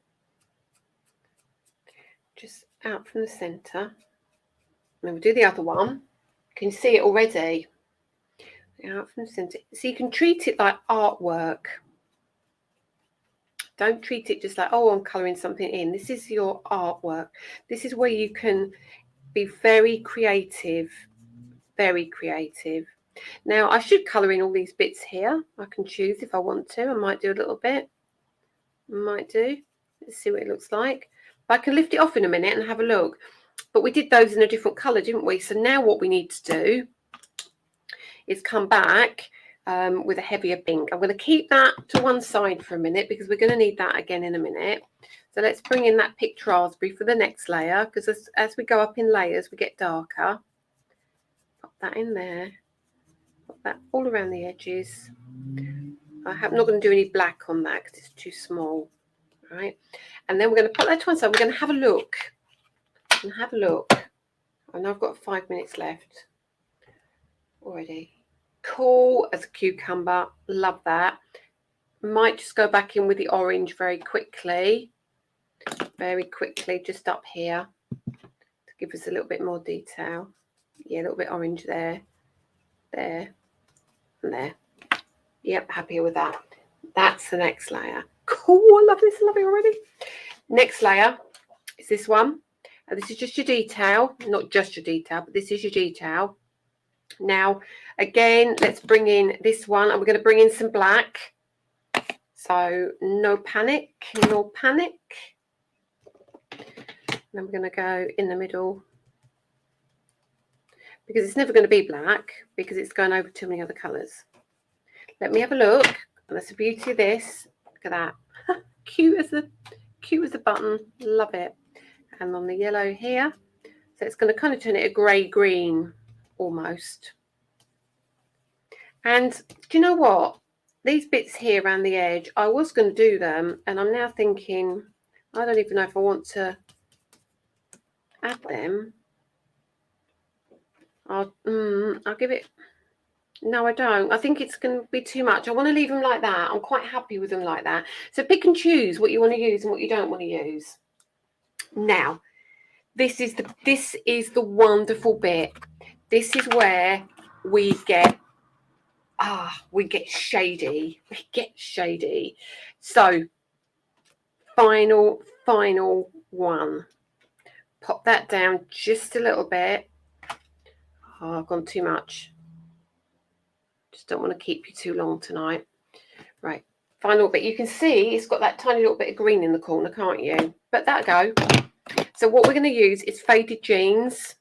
Just out from the centre. And then we'll do the other one. Can you see it already? Out from the centre. So you can treat it like artwork. Don't treat it just like, oh, I'm colouring something in. This is your artwork. This is where you can be very creative. Very creative. Now, I should colour in all these bits here. I can choose if I want to. I might do a little bit. Might do. Let's see what it looks like. But I can lift it off in a minute and have a look. But we did those in a different colour, didn't we? So now what we need to do is come back with a heavier pink. I'm going to keep that to one side for a minute because we're going to need that again in a minute. So let's bring in that picked raspberry for the next layer, because as we go up in layers, we get darker. Pop that in there. Pop that all around the edges. I'm not going to do any black on that because it's too small. All right. And then we're going to put that to one side. We're going to have a look. Have a look. I know I've got 5 minutes left already. Cool as a cucumber. Love that. Might just go back in with the orange very quickly. Very quickly, just up here to give us a little bit more detail. Yeah, a little bit orange there. There. And there. Yep, happy with that. That's the next layer. Cool. I love this. I love it already. Next layer is this one. And this is just your detail, not just your detail, but this is your detail. Now, again, let's bring in this one, and we're going to bring in some black. So no panic, no panic. And then we're going to go in the middle, because it's never going to be black because it's going over too many other colours. Let me have a look. And that's the beauty of this. Look at that. Cute as a button. Love it. and on the yellow here. So it's going to kind of turn it a grey-green almost. And do you know what? These bits here around the edge, I was going to do them, and I'm now thinking, I don't even know if I want to add them. I'll give it, no, I don't. I think it's going to be too much. I want to leave them like that. I'm quite happy with them like that. So pick and choose what you want to use and what you don't want to use. Now, this is the wonderful bit. This is where we get shady. We get shady. So final one. Pop that down just a little bit. Oh, I've gone too much. Just don't want to keep you too long tonight. Right, final bit. You can see it's got that tiny little bit of green in the corner, can't you? But that'll go. So what we're going to use is faded jeans.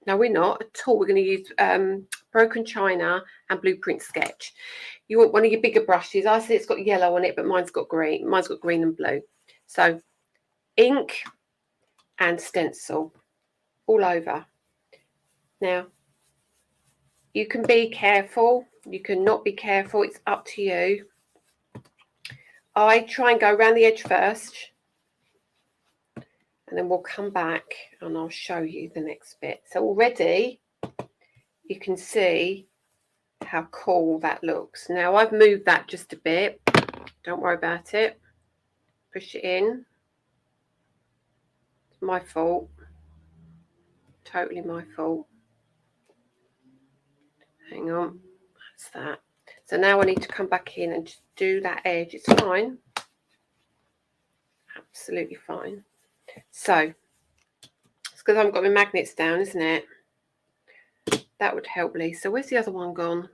No, we're not at all. We're going to use broken china and blueprint sketch. You want one of your bigger brushes. I see it's got yellow on it, but mine's got green. Mine's got green and blue. So ink and stencil all over. Now, you can be careful. You can not be careful. It's up to you. I try and go around the edge first, and then we'll come back and I'll show you the next bit. So already you can see how cool that looks. Now I've moved that just a bit. Don't worry about it. Push it in. It's my fault. Totally my fault. Hang on. That's that. So now I need to come back in and just do that edge. It's fine. Absolutely fine. So it's because I haven't got my magnets down, isn't it? That would help, Lisa. Where's the other one gone?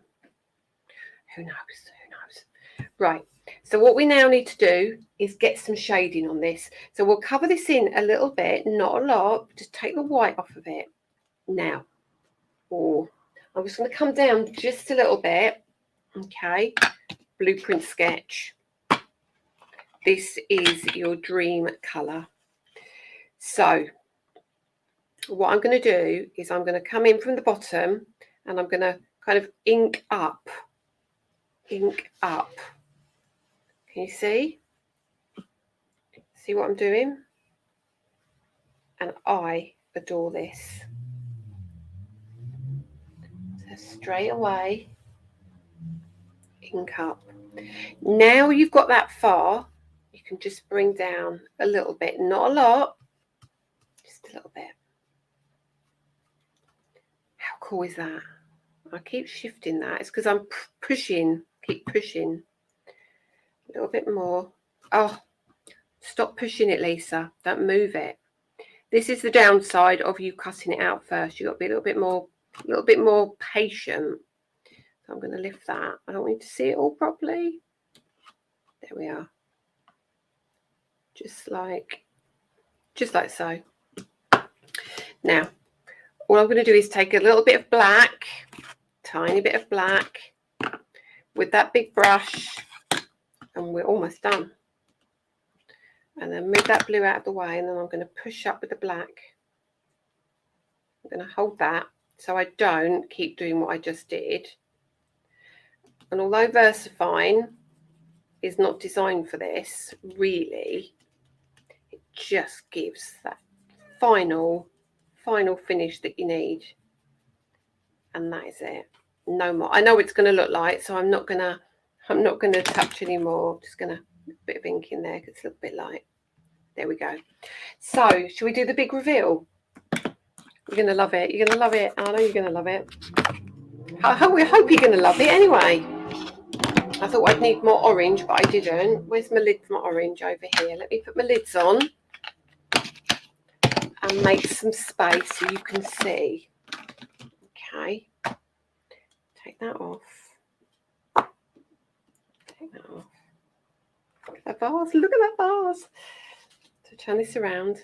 Who knows? Who knows? Right. So what we now need to do is get some shading on this. So we'll cover this in a little bit, not a lot. Just take the white off of it. Now, I'm just going to come down just a little bit. Okay. Blueprint sketch. This is your dream colour. So what I'm going to do is I'm going to come in from the bottom and I'm going to kind of ink up. Ink up. Can you see? See what I'm doing? And I adore this. So straight away, ink up. Now you've got that far, you can just bring down a little bit, not a lot, just a little bit. How cool is that? I keep shifting that. It's because I'm pushing, keep pushing. A little bit more. Oh, stop pushing it, Lisa. Don't move it. This is the downside of you cutting it out first. You've got to be a little bit more patient. So I'm going to lift that. I don't want you to see it all properly. There we are. Just like so. Now, all I'm going to do is take a little bit of black, tiny bit of black, with that big brush, and we're almost done. And then move that blue out of the way, and then I'm going to push up with the black. I'm going to hold that so I don't keep doing what I just did. And although VersaFine is not designed for this, really, it just gives that final finish that you need. And that is it. No more. I know what it's going to look like, so I'm not going to touch anymore. Just going to a bit of ink in there because it's a little bit light. There we go. So, shall we do the big reveal? You're going to love it. You're going to love it. I know you're going to love it. I hope you're going to love it anyway. I thought I'd need more orange, but I didn't. Where's my lid for my orange? Over here. Let me put my lids on and make some space so you can see. Okay. Take that off. Take that off. Look at that vase. Look at that vase. So turn this around.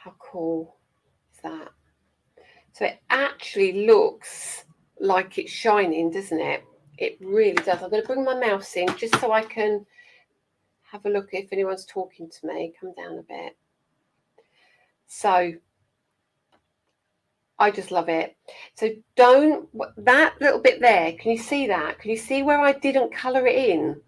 How cool is that? So it actually looks like it's shining, doesn't it? It really does. I'm going to bring my mouse in just so I can have a look if anyone's talking to me. Come down a bit. So I just love it. So don't, that little bit there, can you see that? Can you see where I didn't colour it in?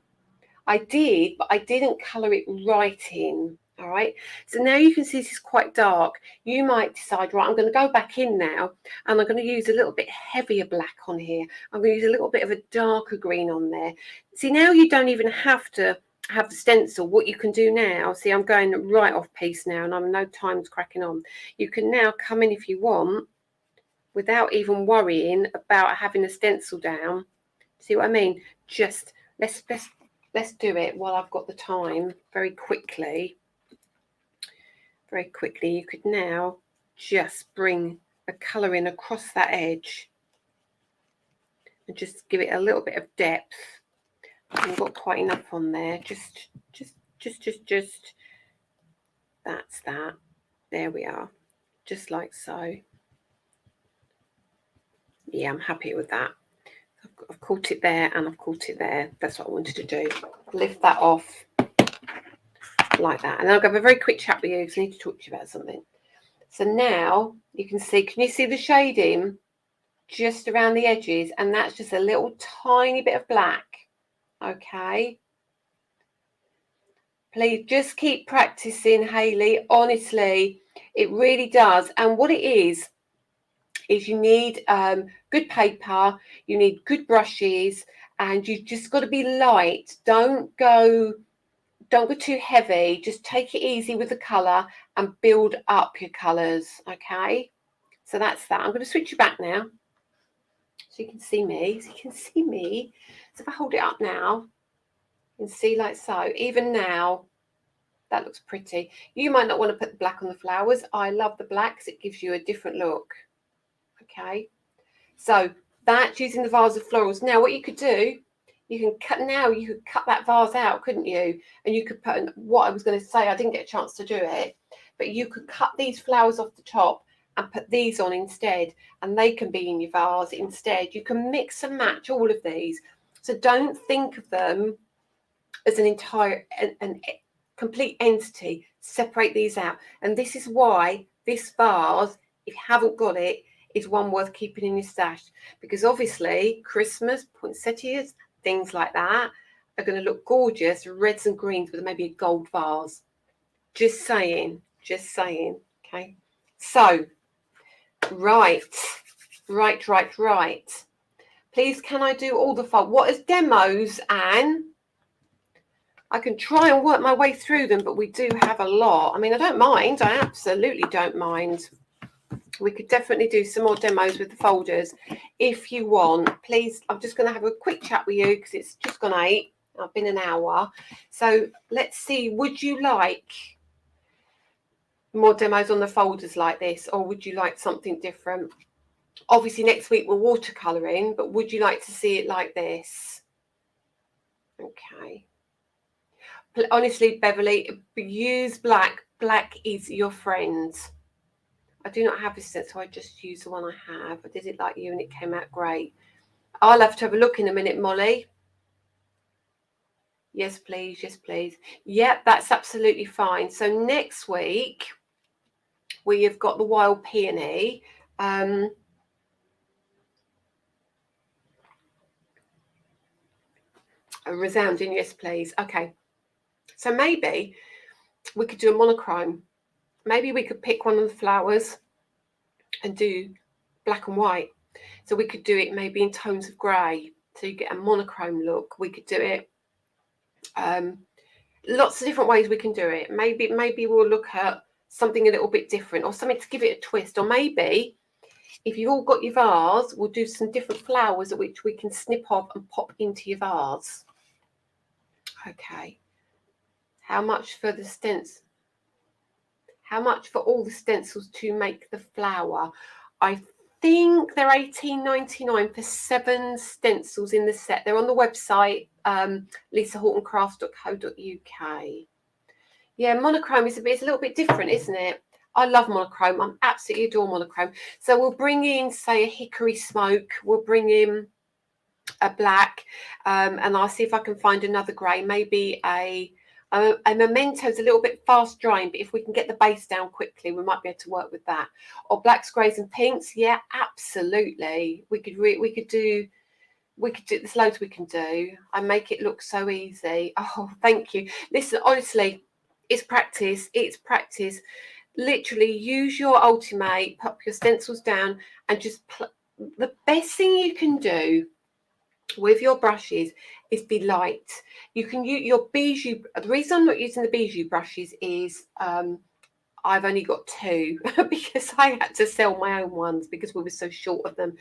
I did, but I didn't colour it right in. All right, so now you can see this is quite dark. You might decide, right, I'm going to go back in now and I'm going to use a little bit heavier black on here. I'm going to use a little bit of a darker green on there. See, now you don't even have to have the stencil. What you can do now, see, I'm going right off piece now and I'm no time's cracking on. You can now come in if you want without even worrying about having a stencil down. See what I mean? Just let's do it while I've got the time very quickly. Very quickly, you could now just bring a colour in across that edge and just give it a little bit of depth. I haven't got quite enough on there. Just that's that. There we are. Just like so. Yeah, I'm happy with that. I've caught it there and I've caught it there. That's what I wanted to do. Lift that off like that. And I'll have a very quick chat with you because I need to talk to you about something. So now you can see, can you see the shading just around the edges? And that's just a little tiny bit of black. Okay. Please just keep practicing, Hayley. Honestly, it really does. And what it is you need good paper, you need good brushes, and you've just got to be light. Don't go too heavy. Just take it easy with the colour and build up your colours. Okay, so that's that. I'm going to switch you back now so you can see me. So if I hold it up now, you can see like so. Even now, that looks pretty. You might not want to put the black on the flowers. I love the black because it gives you a different look. Okay, so that's using the vase of florals. Now what you could do, you could cut that vase out, couldn't you? And you could put, what I was going to say, I didn't get a chance to do it, but you could cut these flowers off the top and put these on instead, and they can be in your vase instead. You can mix and match all of these. So don't think of them as an entire an complete entity. Separate these out. And this is why this vase, if you haven't got it, is one worth keeping in your stash, because obviously Christmas poinsettias, things like that, are going to look gorgeous, reds and greens with maybe a gold vase. Just saying. Okay, so right. Please, can I do all the fun? What is demos, Anne? I can try and work my way through them, but we do have a lot. I mean, I don't mind. I absolutely don't mind. We could definitely do some more demos with the folders if you want. Please, I'm just going to have a quick chat with you because it's just gone 8. I've been an hour. So let's see, would you like more demos on the folders like this, or would you like something different? Obviously, next week we're watercolouring, but would you like to see it like this? Okay. Honestly, Beverly, use black. Black is your friend. I do not have this set, so I just use the one I have. I did it like you and it came out great. I'll have to have a look in a minute, Molly. Yes, please. Yep, that's absolutely fine. So next week, we have got the wild peony. A resounding yes, please. Okay. So maybe we could do a monochrome. Maybe we could pick one of the flowers and do black and white. So we could do it maybe in tones of grey, so you get a monochrome look. We could do it lots of different ways we can do it. Maybe we'll look at something a little bit different, or something to give it a twist. Or maybe if you've all got your vase, we'll do some different flowers which we can snip off and pop into your vase. Okay. How much for the stencil? How much for all the stencils to make the flower? I think they're $18.99 for 7 stencils in the set. They're on the website, lisahortoncrafts.co.uk. Yeah, monochrome is a little bit different, isn't it? I love monochrome. I absolutely adore monochrome. So we'll bring in, say, a hickory smoke. We'll bring in a black, and I'll see if I can find another grey. Maybe a A Memento's a little bit fast drying, but if we can get the base down quickly, we might be able to work with that. Or blacks, greys, and pinks. Yeah, absolutely. We could do. There's loads we can do. I make it look so easy. Oh, thank you. Listen, honestly, it's practice. It's practice. Literally, use your Ulti-Mate, pop your stencils down, and just the best thing you can do with your brushes is be light. You can use your bijou. The reason I'm not using the bijou brushes is I've only got 2 because I had to sell my own ones because we were so short of them.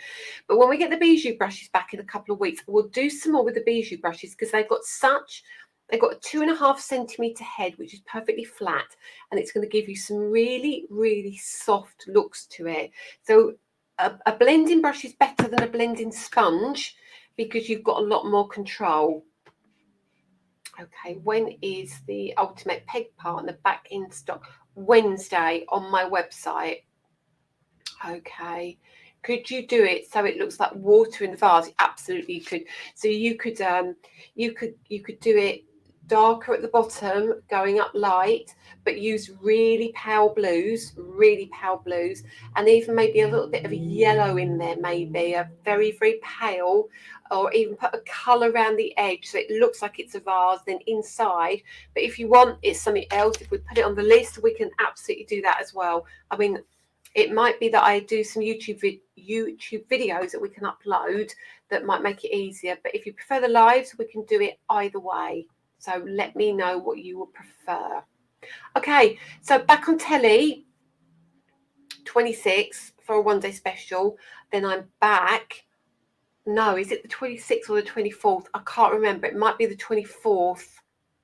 But when we get the bijou brushes back in a couple of weeks, we'll do some more with the bijou brushes because they've got a 2.5 centimetre head, which is perfectly flat, and it's going to give you some really, really soft looks to it. So a blending brush is better than a blending sponge because you've got a lot more control. Okay, when is the Ulti-Mate Peg Partner back in stock? Wednesday on my website. Okay, could you do it so it looks like water in the vase? Absolutely, you could. So you could do it darker at the bottom, going up light, but use really pale blues, and even maybe a little bit of a yellow in there, maybe a very, very pale, or even put a colour around the edge so it looks like it's a vase, then inside. But if you want it's something else, if we put it on the list, we can absolutely do that as well. I mean, it might be that I do some YouTube videos that we can upload that might make it easier. But if you prefer the lives, we can do it either way. So let me know what you would prefer. Okay, so back on telly, 26 for a one-day special. Then I'm back. No, is it the 26th or the 24th? I can't remember. It might be the 24th,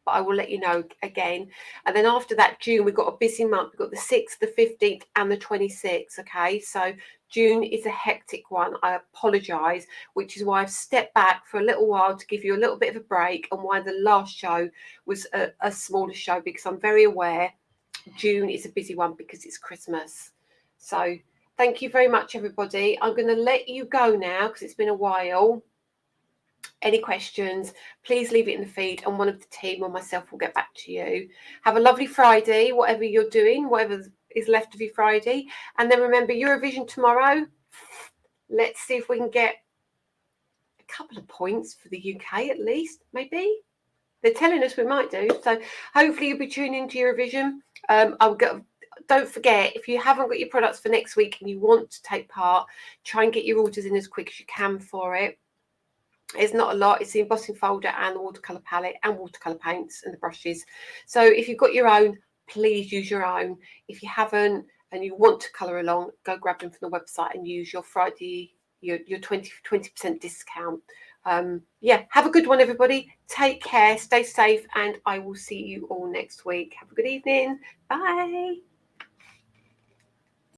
but I will let you know again. And then after that, June, we've got a busy month. We've got the 6th, the 15th, and the 26th. Okay, so June is a hectic one. I apologise, which is why I've stepped back for a little while to give you a little bit of a break, and why the last show was a smaller show, because I'm very aware June is a busy one because it's Christmas. So thank you very much, everybody. I'm going to let you go now because it's been a while. Any questions, please leave it in the feed, and one of the team or myself will get back to you. Have a lovely Friday, whatever you're doing, whatever is left of your Friday. And then remember, Eurovision tomorrow. Let's see if we can get a couple of points for the UK at least, maybe. They're telling us we might do. So hopefully you'll be tuning into Eurovision. Don't forget, if you haven't got your products for next week and you want to take part, try and get your orders in as quick as you can for it. It's not a lot. It's the embossing folder and the watercolour palette and watercolour paints and the brushes. So if you've got your own, please use your own. If you haven't and you want to colour along, go grab them from the website and use your Friday, your 20% discount. Yeah, have a good one, everybody. Take care, stay safe, and I will see you all next week. Have a good evening. Bye.